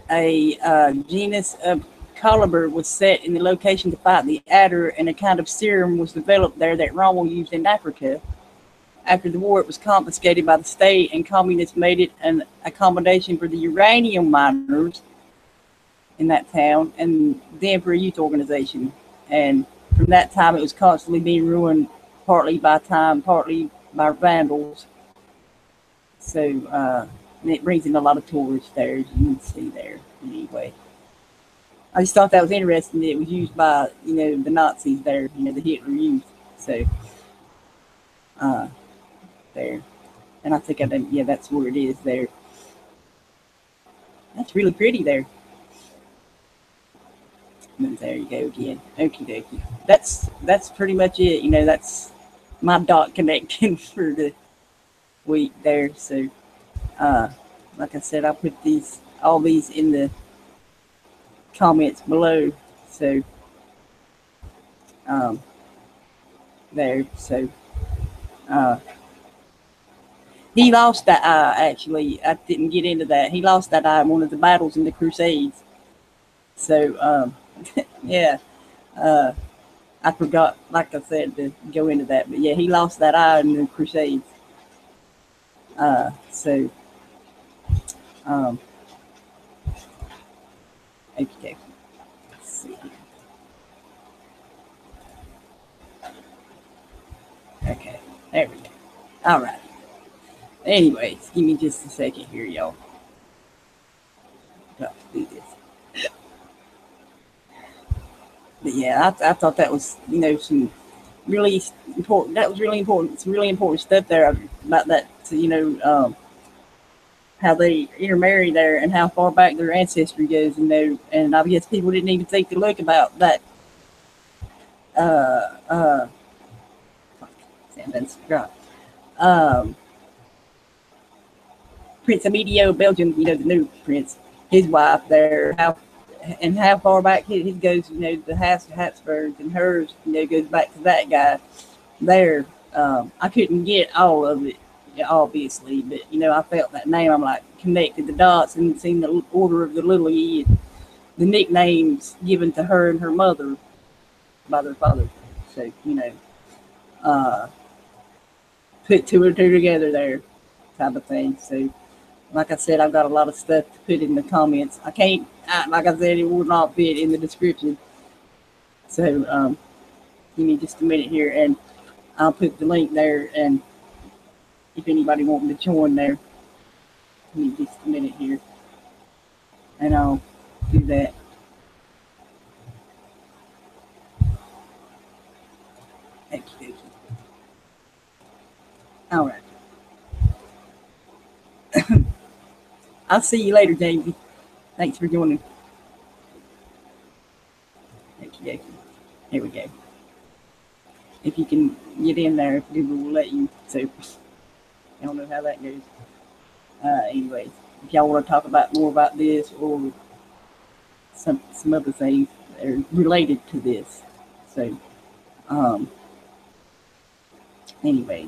A genus of colibur was set in the location to fight the adder, and a kind of serum was developed there that Rommel used in Africa. After the war, it was confiscated by the state, and communists made it an accommodation for the uranium miners in that town, and then for a youth organization. And from that time, it was constantly being ruined, partly by time, partly by vandals. So, and it brings in a lot of tourists there, as you can see there. Anyway, I just thought that was interesting that it was used by, the Nazis there, the Hitler Youth. So, there. And I think that's where it is there. That's really pretty there. And there you go again. Okie dokie. That's pretty much it. That's my dot connecting for the week there. So, like I said, I'll put all these in the comments below. So, there. So, he lost that eye, actually. I didn't get into that. He lost that eye in one of the battles in the Crusades. So, yeah. I forgot, like I said, to go into that. But yeah, he lost that eye in the Crusades. So, okay. Let's see. Okay, there we go. All right. Anyways, give me just a second here, y'all. Got to do this. But yeah, I thought that was, some really important. That was really important. Some really important stuff there about that. How they intermarry there and how far back their ancestry goes. And I guess people didn't even think to look about that. That's right. Um, Prince of Belgium, the new prince, his wife there, how far back his goes, the Habsburgs, and hers, goes back to that guy there. I couldn't get all of it, obviously, but I felt that name. I'm like connected the dots and seen the order of the little E, the nicknames given to her and her mother by their father. So uh, put two and two together there, type of thing. So like I said, I've got a lot of stuff to put in the comments. I can't, like I said, it will not fit in the description. So give me just a minute here, and I'll put the link there. And if anybody wanting to join there, give me just a minute here, and I'll do that. Thank you. All right. I'll see you later, Jamie. Thanks for joining. Thank you. Here we go. If you can get in there, if Google will let you. So I don't know how that goes. Anyways, if y'all want to talk about more about this or some other things that are related to this. So anyway,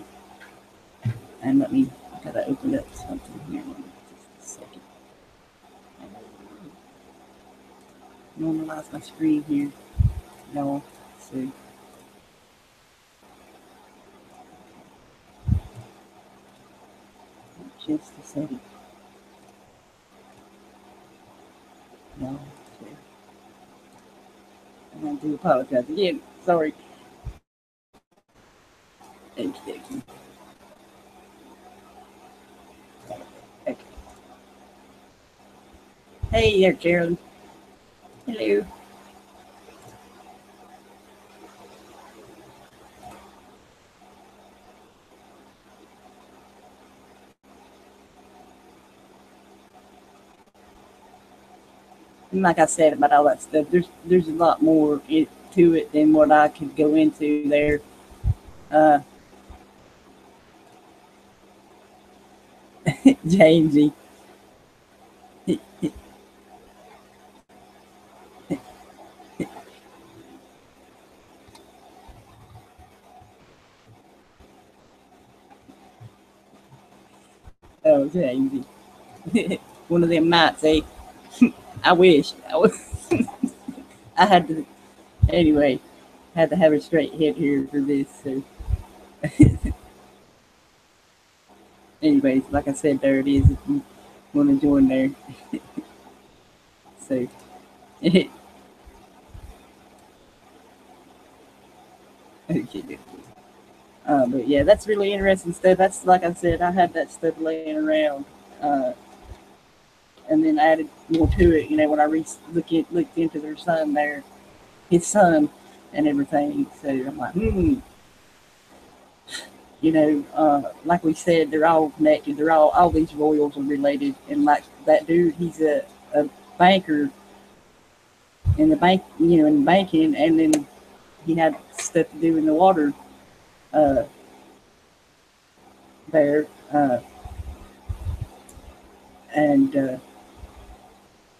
and let me gotta open up something here. Just a second. Normalize my screen here, y'all. So just a second. No, so, and I do apologize again. Sorry. Thank you. Okay. Hey there, Carolyn. Hello. And like I said about all that stuff, there's a lot more to it than what I could go into there. Uh, Jamesy. Oh, Jamesy. One of them might say, I wish. I had to, anyway, had to have a straight head here for this. So, anyways, like I said, there it is if you want to join there. So, okay. But yeah, that's really interesting stuff. That's like I said, I had that stuff laying around, uh, and then added more to it. When I looked into their son there, his son, and everything. So I'm like, like we said, they're all connected. They're all these royals are related. And like that dude, he's a banker in the bank, in banking, and then he had stuff to do in the water uh, there. And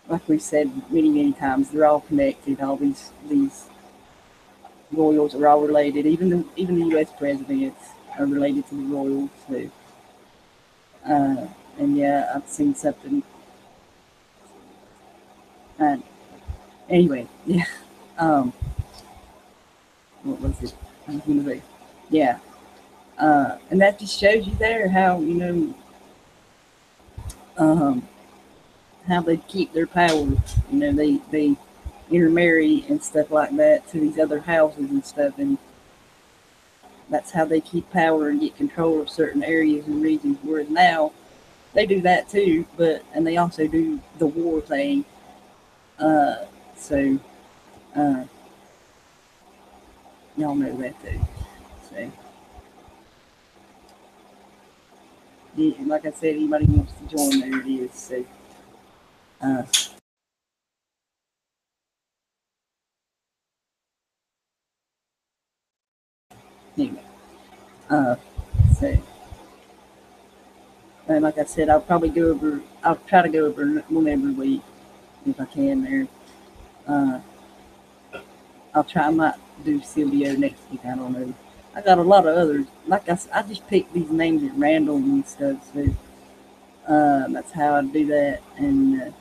like we said many times, they're all connected. All these royals are all related. Even the U.S. presidents are related to the royals. So, and yeah, I've seen something. And anyway, yeah. Um, what was it? I was going to say, yeah. And that just shows you there how um, how they keep their power. They intermarry and stuff like that to these other houses and stuff, and that's how they keep power and get control of certain areas and regions. Whereas now they do that too, and they also do the war thing. Uh, so uh, y'all know that too. So like I said, anybody wants to join, there it is. So uh, anyway. So, and like I said, I'll probably go over. I'll try to go over one every week if I can. There, uh, I'll try. I might do Silvio next week. I don't know. I got a lot of others. Like I just picked these names at random and stuff. So that's how I do that. And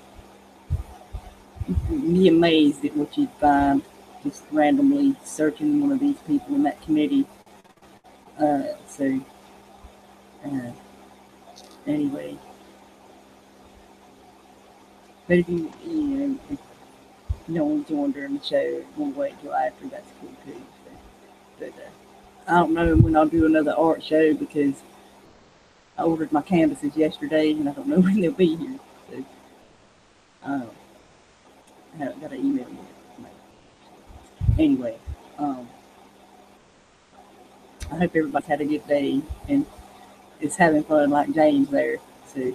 you'd be amazed at what you'd find just randomly searching one of these people in that committee. So anyway, but if you if you don't want to join during the show, we'll wait till after. That's cool too. So, but I don't know when I'll do another art show because I ordered my canvases yesterday and I don't know when they'll be here. So I haven't got an email yet. Anyway, I hope everybody's had a good day and is having fun like James there. So he's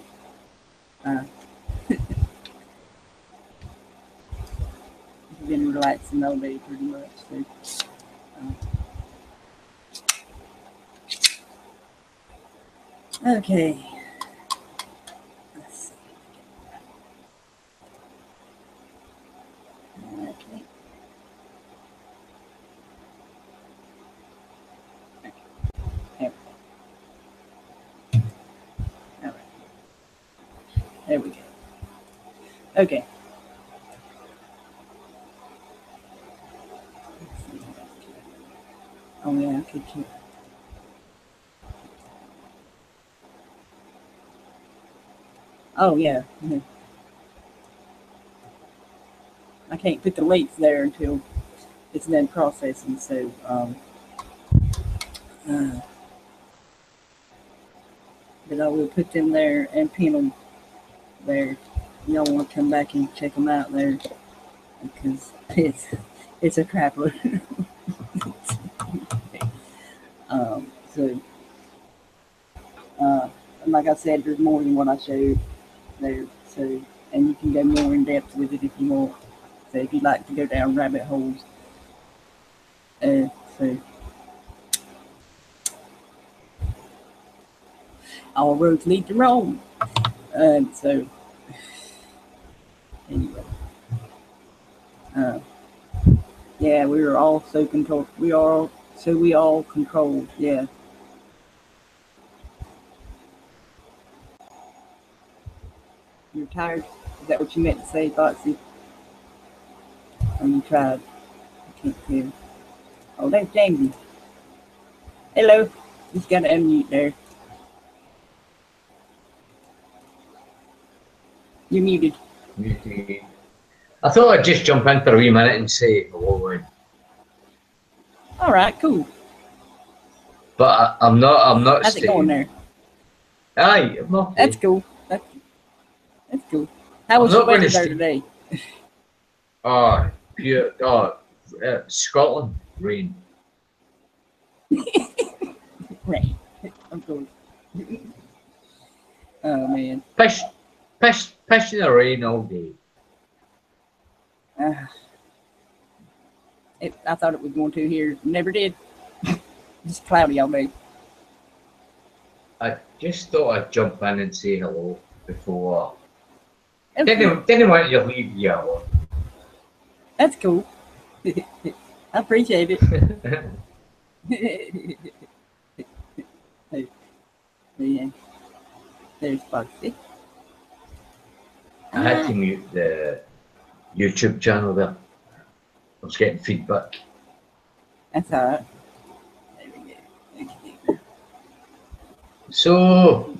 been relaxing all day pretty much. So okay. Let's see. Okay. All right. There we go. Okay. Oh yeah, I could keep. Oh yeah. I can't put the links there until it's done processing. So but I will put them there and pin them there. Y'all want to come back and check them out there because it's a crap load. So like I said, there's more than what I showed there. So and you can go more in depth with it if you want. So if you'd like to go down rabbit holes, so all roads lead to Rome. So anyway, yeah, we are all so controlled. We all controlled. Yeah. You're tired? Is that what you meant to say, Foxy? Or you tried? I can't tell. Oh, there's Jamesy. Hello. Just got to unmute there. You're muted. I thought I'd just jump in for a wee minute and say hello. All right, cool. But I'm not. How's it going there? Aye, I'm not. That's cool. That's cool. How was your weather there today? Oh, pure. Oh, Scotland rain. Rain. Of course. Oh man. Pish in the rain all day. I thought it was going to here. Never did. Just cloudy all day. I just thought I'd jump in and say hello before. Okay. Didn't want you to leave you alone. That's cool. I appreciate it. Yeah. There's Foxy. I had to mute the YouTube channel there. I was getting feedback. That's all right. There we go. Okay. So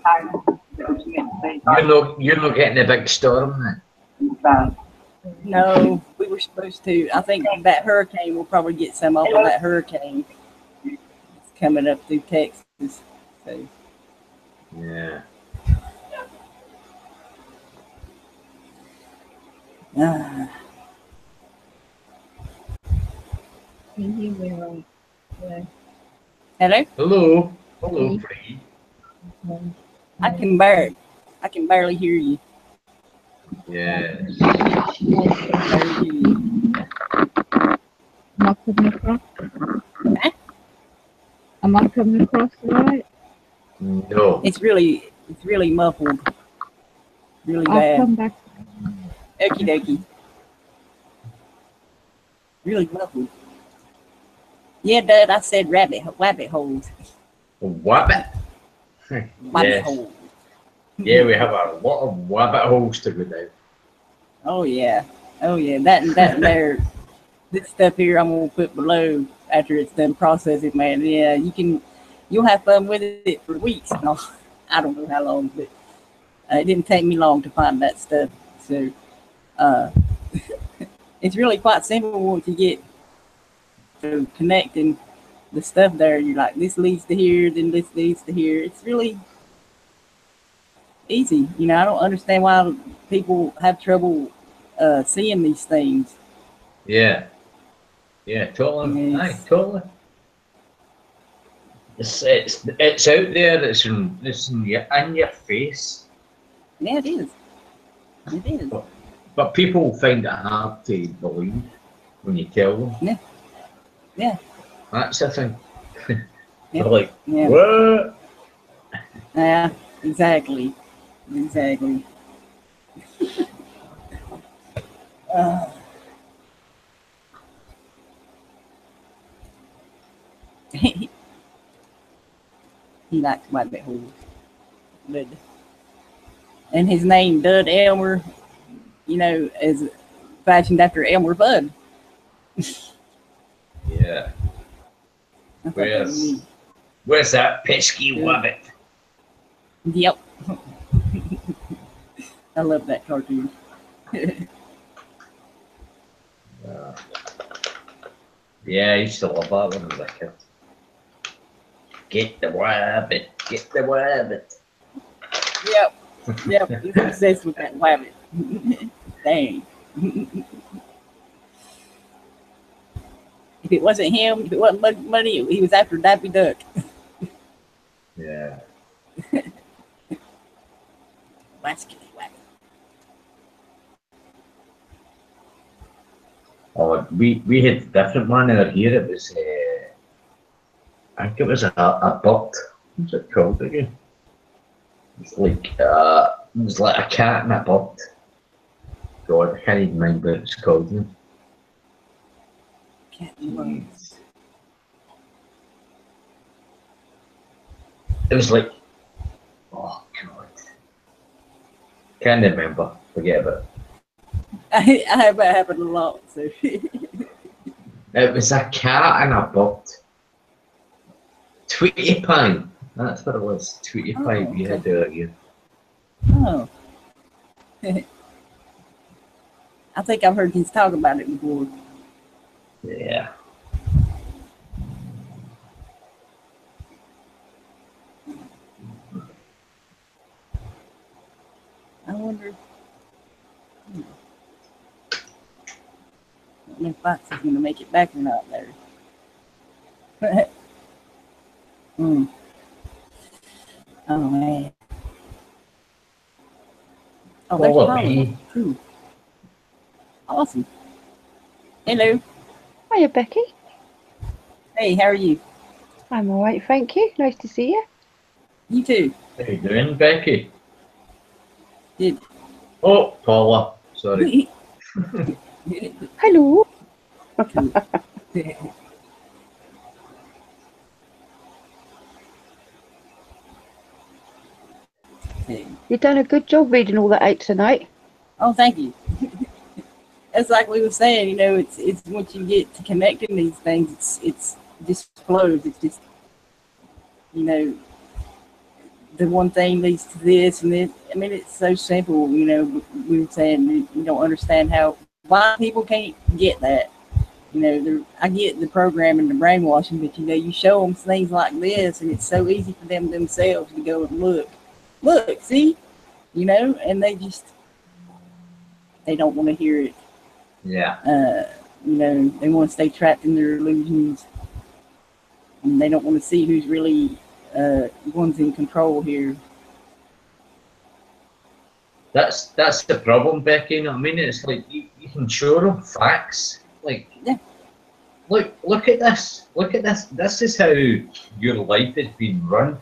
you're not getting a big storm then? No, we were supposed to. I think that hurricane will probably get some off of that hurricane. It's coming up through Texas. So yeah. Hello. Hello. Hello, Free. I can barely hear you. Yes. Am I coming across right? No. It's really muffled. Really I'll bad. come back. Okie dokie. Really muffled. Yeah, Dad, I said rabbit holes. Wabbit. Rabbit Yes. holes. Yeah, we have a lot of wabbit holes to go down. Oh yeah. Oh yeah. That and there. This stuff here I'm gonna put below after it's done processing, man. Yeah, you'll have fun with it for weeks. No, I don't know how long, but it didn't take me long to find that stuff. So uh, it's really quite simple once you get to connecting the stuff there. You're like, this leads to here, then this leads to here. It's really easy. You know, I don't understand why people have trouble seeing these things. Yeah. Yeah, totally. Yes. Aye, totally. It's out there. It's in your face. Yeah, it is. It is. But people find it hard to believe when you tell them. Yeah. Yeah. That's the thing. Yeah. They're like, Yeah. what? Yeah, exactly. Exactly. He likes rabbit holes. But, and his name, Dud Elmer, you know, is fashioned after Elmer Fudd. Yeah. Where's that pesky wabbit? Yep. I love that cartoon. Yeah, I used to love that when I was a kid. Get the wabbit, get the wabbit. Yep. Yep. He's obsessed with that rabbit. Dang. If it wasn't him, if it wasn't Mug Money, he was after Daffy Duck. Yeah. Wasky wabbit. Oh, we had a different one over here. It was, I think it was a duck. What's it called again? It was like a cat and a bird. God, I can't even mind what it's called now. Cat and birds. It was like, oh God, can't remember. Forget about it. I have that happen a lot. So It was a cat and a bird. Tweety Pie. That's what it was. Tweety Pie. We had there again. oh. I think I've heard you talk about it before. Yeah. I wonder. I don't know if Fox is going to make it back or not there. Oh, man. Oh, there's Paula, too. Awesome. Hello. Hiya, Becky. Hey, how are you? I'm all right, thank you. Nice to see you. You too. How you doing, Becky? Good. Oh, Paula. Sorry. Hello. You've done a good job reading all that out tonight. Oh, thank you. It's like we were saying, you know, it's once you get to connecting these things, it's just flows. It's just, you know, the one thing leads to this and it. I mean, it's so simple. You know, we were saying you don't understand why people can't get that. You know, I get the programming, the brainwashing, but you know, you show them things like this, and it's so easy for them themselves to go and look, see, you know, and they don't want to hear it. Yeah. You know, they want to stay trapped in their illusions, and they don't want to see who's really one's in control here. That's the problem, Becky. You know what I mean? It's like you can show them facts. Like, Yeah. look at this. Look at this. This is how your life has been run.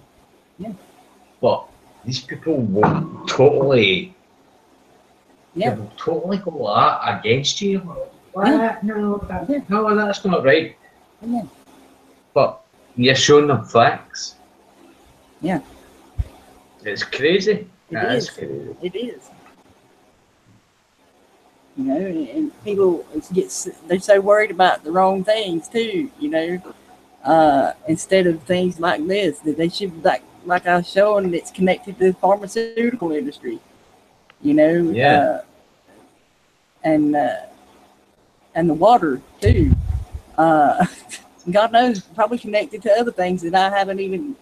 Yeah. But these people will totally, Yeah. they will totally go against you. What? Yeah. No, Yeah. no, that's not right. Yeah. But you're showing them facts. Yeah. It's crazy. It is. Crazy. It is. You know, and people they're so worried about the wrong things too, you know, instead of things like this, that they should, like I was showing, it's connected to the pharmaceutical industry, you know, Yeah. And the water too. God knows, probably connected to other things that I haven't even,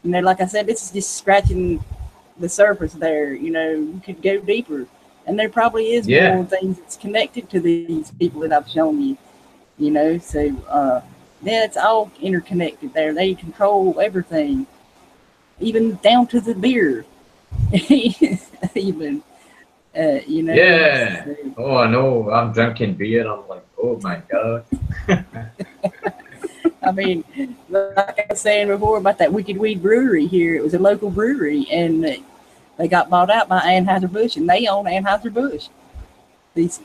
you know, like I said, this is just scratching the surface there, you know, you could go deeper. And there probably is more things that's connected to these people that I've shown you, you know. So, yeah, it's all interconnected there. They control everything, even down to the beer, even, you know. Yeah. So, Oh, I know. I'm drinking beer. I'm like, oh my God. I mean, like I was saying before about that Wicked Weed Brewery here, it was a local brewery, and they got bought out by Anheuser-Busch, and they own Anheuser-Busch.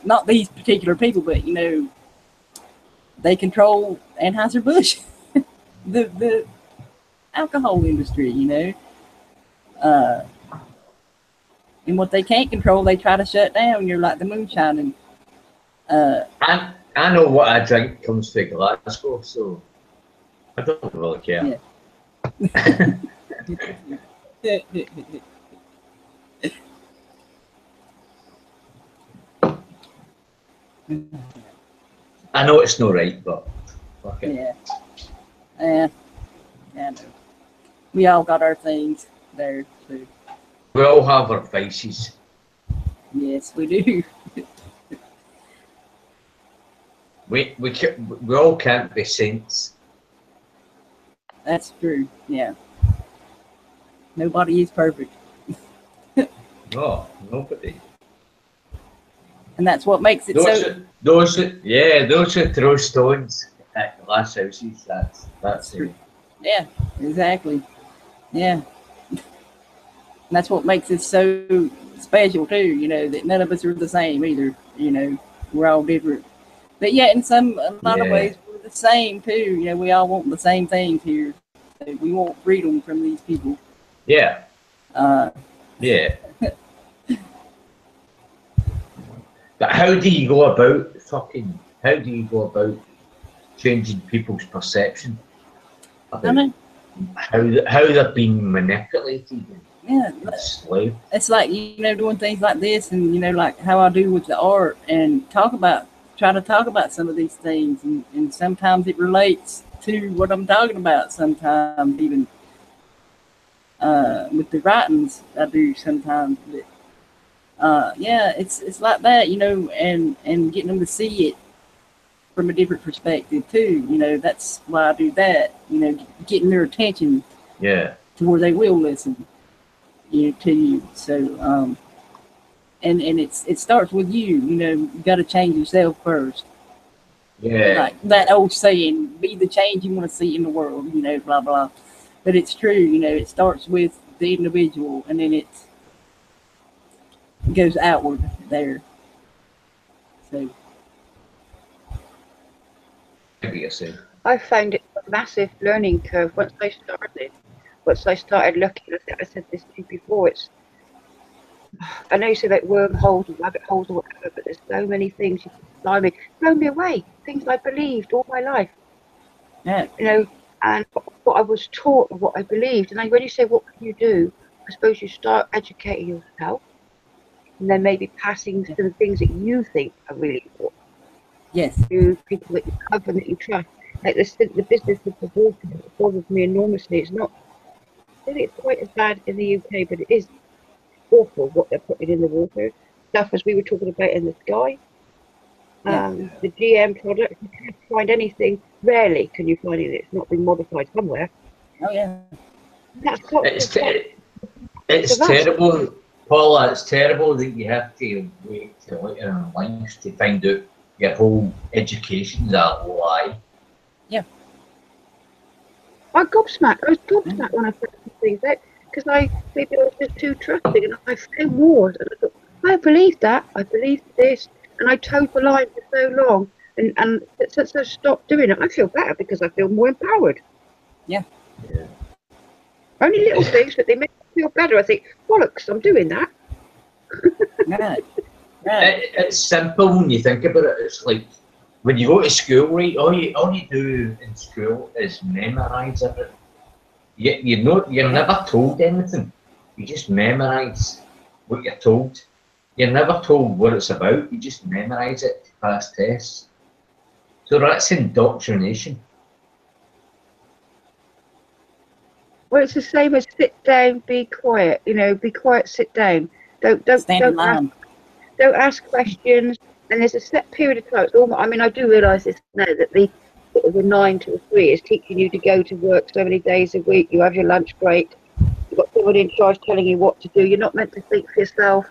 Not these particular people, but, you know, they control Anheuser-Busch, the alcohol industry, you know. And what they can't control, they try to shut down. You're like the moonshine. And, I know what I drink comes from Glasgow, so I don't really care. Yeah. I know it's not right, but fuck it. Yeah, I know. We all got our things there too. We all have our vices. Yes, we do. We all can't be saints. That's true. Yeah. Nobody is perfect. No, nobody. And that's what makes it those who throw stones at glass houses. That's true. Yeah, exactly. Yeah. And that's what makes it so special too, you know, that none of us are the same either, you know, we're all different. But yeah, in a lot of ways we're the same too, you know, we all want the same things here. So we want freedom from these people. Yeah. Yeah. But how do you go about changing people's perception about how they're being manipulated? Yeah, it's like, you know, doing things like this, and, you know, like how I do with the art, and try to talk about some of these things, and sometimes it relates to what I'm talking about, sometimes even with the writings I do sometimes. But yeah, it's like that, you know, and getting them to see it from a different perspective too, you know. That's why I do that, you know, getting their attention to where they will listen, you know, to you. So and it starts with you know, you got to change yourself first. Like that old saying, be the change you want to see in the world, you know, blah blah. But it's true, you know, it starts with the individual, and then it goes outward there. So I found it a massive learning curve once I started looking. I said this to you before. I know you say like wormholes and rabbit holes or whatever, but there's so many things you can slime me, blow me away. Things I believed all my life. yeah, you know, and what I was taught and what I believed. And when you say, what can you do? I suppose you start educating yourself, and then maybe passing to the things that you think are really important. yes, To people that you love and that you trust. Like the business of the water, it bothers me enormously. It's not, I think it's quite as bad in the UK, but it is awful what they're putting in the water. Stuff as we were talking about in the sky. The GM product, you can't find anything. Rarely can you find anything that's not been modified somewhere. oh yeah. It's terrible, Paula. It's terrible that you have to wait till later in life to find out your whole education's a lie. Yeah. I was gobsmacked when I found some things out, because maybe I was just too trusting, and I found more, and I thought, I believed that, I believed this, and I toed the line for so long, and since I stopped doing it, I feel better because I feel more empowered. Yeah. Yeah. Only little things, but they make me feel better. I think, bollocks, I'm doing that. Right. Right. It's simple when you think about it. It's like when you go to school, right? All you do in school is memorise everything. You're never told anything. You just memorise what you're told. You're never told what it's about. You just memorise it to pass tests. So that's indoctrination. Well, it's the same as sit down, be quiet. You know, be quiet, sit down. Don't Stand in line. Don't ask questions. And there's a set period of time. It's all, I mean, I do realise this now, that the 9 to 3 is teaching you to go to work so many days a week. You have your lunch break. You've got someone in charge telling you what to do. You're not meant to think for yourself.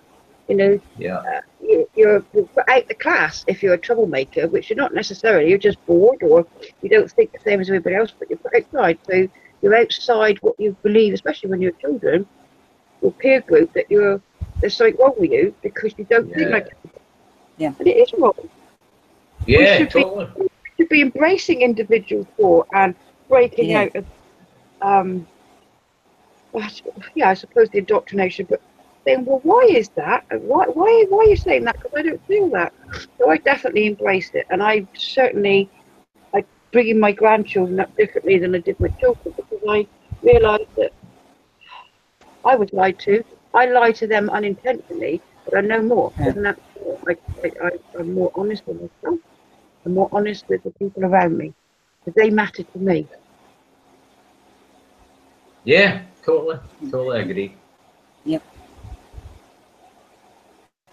You know, Yeah. You're put out the class if you're a troublemaker, which you're not necessarily. You're just bored, or you don't think the same as everybody else, but you're put outside. So you're outside what you believe, especially when you're children, your peer group, that there's something wrong with you because you don't think like. Yeah. And it is wrong. Yeah, totally. We should be embracing individual thought and breaking out of, I suppose the indoctrination, but saying, well, why is that? Why are you saying that? Because I don't feel that. So I definitely embrace it, and I bring in my grandchildren up differently than I did my children, because I realised that I was lied to. I lie to them unintentionally, but I know more. Yeah. Isn't that more? I'm more honest with myself. I'm more honest with the people around me, because they matter to me. Yeah, totally agree. Yep.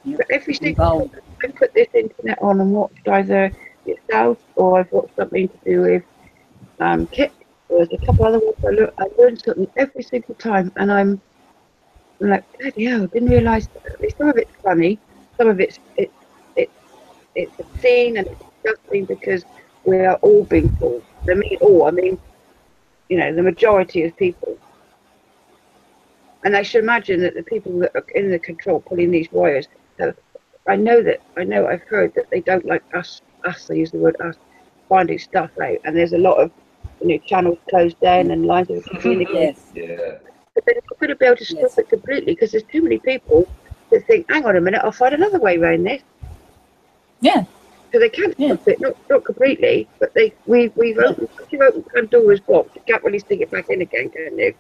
But every single time I put this internet on and watched either yourself, or I've watched something to do with Kit, or there's a couple other ones I learned something every single time, and I'm like, bloody hell, I didn't realise that. Some of it's funny, some of it's obscene and it's disgusting, because we are all being told. I mean, you know, the majority of people. And I should imagine that the people that are in the control pulling these wires, I know I've heard that they don't like us, they use the word us, finding stuff out. And there's a lot of, you know, channels closed down and lines of communication. Yeah. But they're not going to be able to stop it completely, because there's too many people that think, hang on a minute, I'll find another way around this. Yeah. So they can't stop it, not completely, but we've opened Pandora's box. You can't really stick it back in again, can you?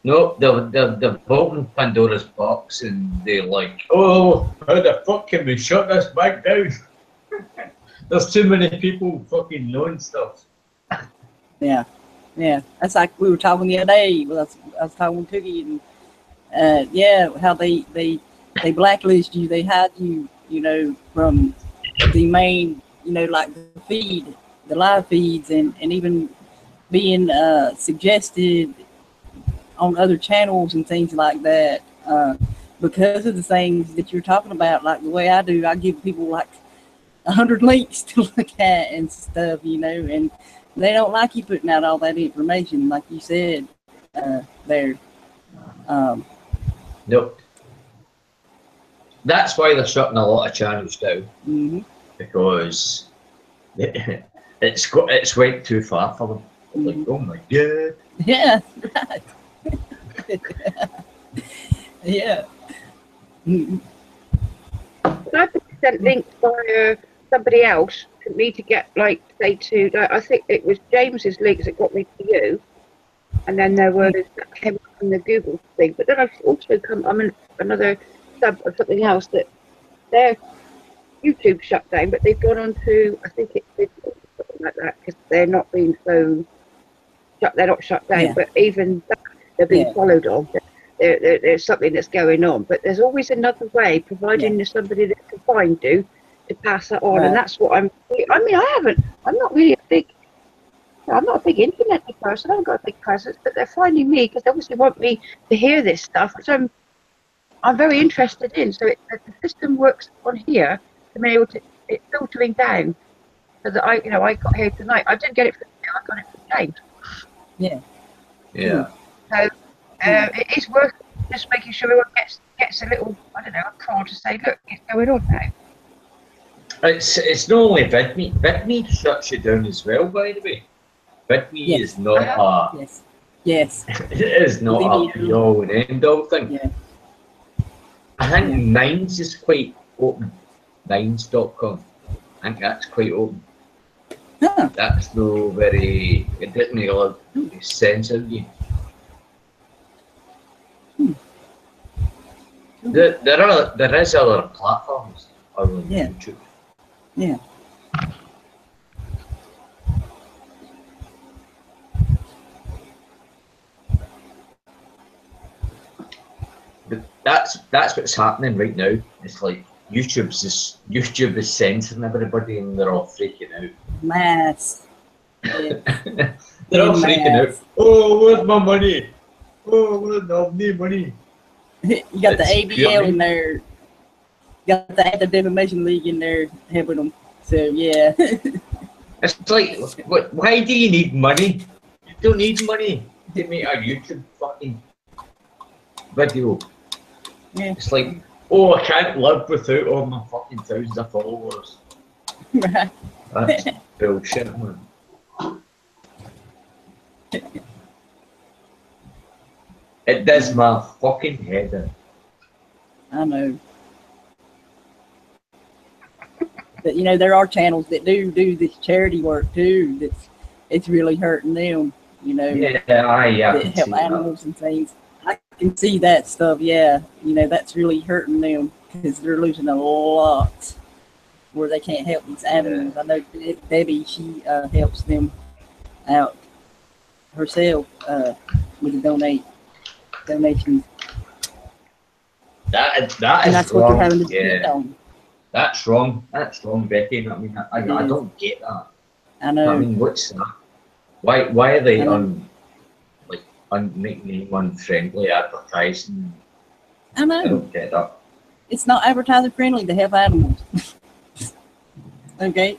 No, they've opened Pandora's box, and they're like, oh, how the fuck can we shut this back down? There's too many people fucking knowing stuff. Yeah. Yeah. That's like we were talking the other day. I was talking with Cookie, and how they blacklist you, they hide you, you know, from the main, you know, like the live feeds, and even being suggested on other channels and things like that, because of the things that you're talking about. Like the way I do, I give people like 100 links to look at and stuff, you know, and they don't like you putting out all that information, like you said there. Nope. That's why they're shutting a lot of channels down, because it's went too far for them. Like, oh my god. Yeah, right. Yeah. I've been sent links by somebody else for me to get, like, say to, I think it was James's links that got me to you, and then there was that came up from the Google thing. But then I've also I'm in another sub of something else that their YouTube shut down, but they've gone on to, I think it's something like that, because they're not being so shut. They're not shut down, but even that, they're being followed on. There's something that's going on, but there's always another way, providing there's somebody that can find you to pass that on. And that's what I'm not a big internet person. I haven't got a big presence, but they're finding me because they obviously want me to hear this stuff, which I'm very interested in. So the system works on here, to be able to it filtering down so that I got here tonight. I didn't get it from you, I got it from James. Yeah. Yeah. So it is worth just making sure everyone gets a little, I don't know, a call to say, look, it's going on now. It's not only VidMe. VidMe shuts you down as well, by the way. VidMe is not a yes. it is not a be all and end all thing. Yeah. I think Nines is quite open. Nines.com. I think that's quite open. Huh. That's no very. It doesn't make a lot of sense of you. There is other platforms other than YouTube. Yeah. But that's what's happening right now. It's like YouTube is censoring everybody and they're all freaking out. Mass. Yeah. They're all freaking out. Oh, where's my money? Oh, where's the money? You got the ABL in there. You got the Anti-Defamation League in there helping them. So yeah. It's like, why do you need money? You don't need money to make a YouTube fucking video. Yeah. It's like, oh, I can't live without all my fucking thousands of followers. Right. That's bullshit, man. It does my fucking head in. I know. But you know, there are channels that do this charity work too. It's really hurting them. You know. Yeah, that help animals and things. I can see that stuff. Yeah, you know, that's really hurting them because they're losing a lot where they can't help these animals. I know Debbie, she helps them out herself with the donations. That is that's wrong. What you're having to depend on. That's wrong. That's wrong, Becky. I mean, I don't get that. I know. I mean, what's that? Why are they making unfriendly advertising? I know. I don't get that. It's not advertiser friendly to help animals. Okay.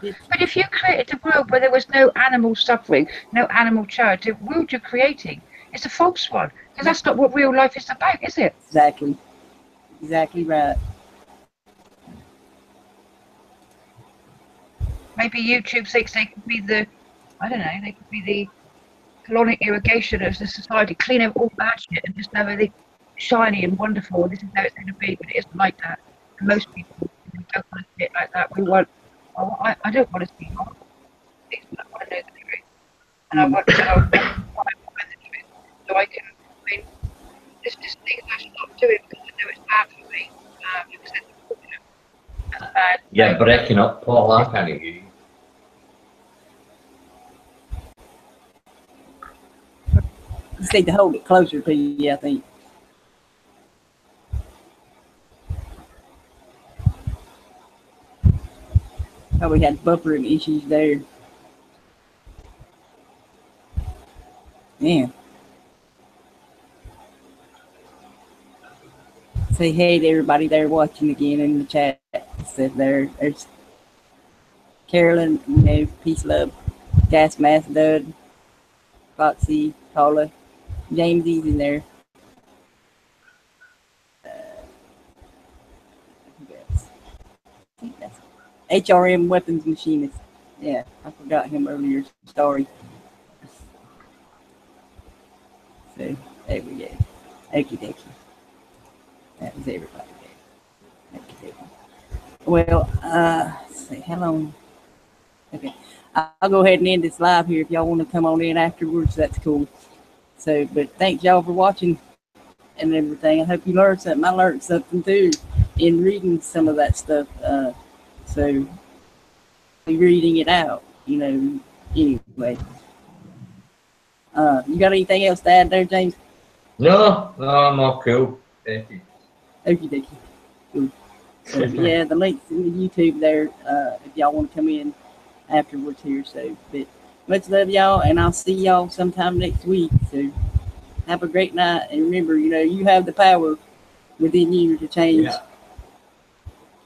But if you created a world where there was no animal suffering, no animal charity, the world you're creating is a false one. Because that's not what real life is about, is it? Exactly. Exactly right. Maybe YouTube thinks they could be the, I don't know, they could be the colonic irrigation of the society, clean up all bad shit and just have everything shiny and wonderful. This is how it's going to be, but it isn't like that. And most people don't want to see it like that. We want, I don't want to see all things, but I want to know the truth. And I want to know why I find the truth. So I can, I mean, there's just things I stop doing because I know it's bad for me. Because it's bad. Yeah, breaking up, Paul. I can't hear you. Just need to hold it closer to you, I think. Probably had buffering issues there. Yeah. Say hey to everybody there watching again in the chat. There's Carolyn, you know, peace, love, Gas Mask, Dud, Foxy, Paula, Jamesy's in there. HRM Weapons Machinist. Yeah, I forgot him earlier. Story. So there we go. Okie dokie. That was everybody there. Okie dokie. Well, let's see, how long? Okay, I'll go ahead and end this live here. If y'all want to come on in afterwards, that's cool. So, but thanks y'all for watching and everything. I hope you learned something. I learned something too in reading some of that stuff. So, reading it out, you know, anyway. You got anything else to add there, James? No, I'm all cool. Thank you. Okie dokie. Cool. So, yeah, the link's in the YouTube there if y'all want to come in afterwards here. So, but much love, y'all, and I'll see y'all sometime next week. So, have a great night, and remember, you know, you have the power within you to change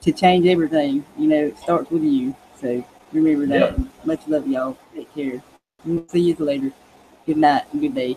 to change everything. You know, it starts with you. So remember that. Yep. Much love, y'all. Take care. We'll see you later. Good night and good day.